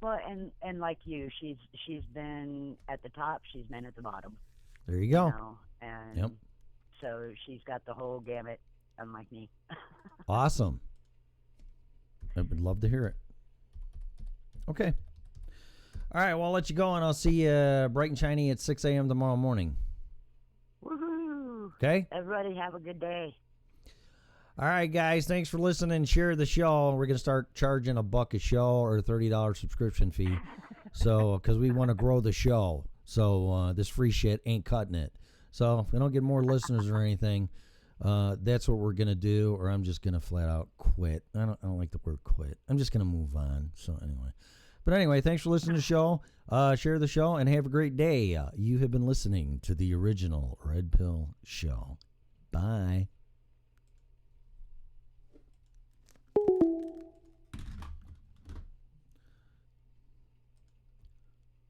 Speaker 9: Well, and like you, she's been at the top. She's been at the bottom.
Speaker 5: There you go.
Speaker 9: You know? And
Speaker 5: yep.
Speaker 9: So she's got the whole gamut, unlike me.
Speaker 5: Awesome. I would love to hear it. Okay. All right. Well, I'll let you go, and I'll see you bright and shiny at 6 a.m. tomorrow morning.
Speaker 9: Woohoo!
Speaker 5: Okay.
Speaker 9: Everybody have a good day.
Speaker 5: All right, guys. Thanks for listening. Share the show. We're going to start charging $1 a show or a $30 subscription fee. So, because we want to grow the show. So, this free shit ain't cutting it. So, if we don't get more listeners or anything, that's what we're going to do, or I'm just going to flat out quit. I don't like the word quit. I'm just going to move on. So, anyway. But anyway, thanks for listening to the show. Share the show and have a great day. You have been listening to the original Red Pill Show. Bye.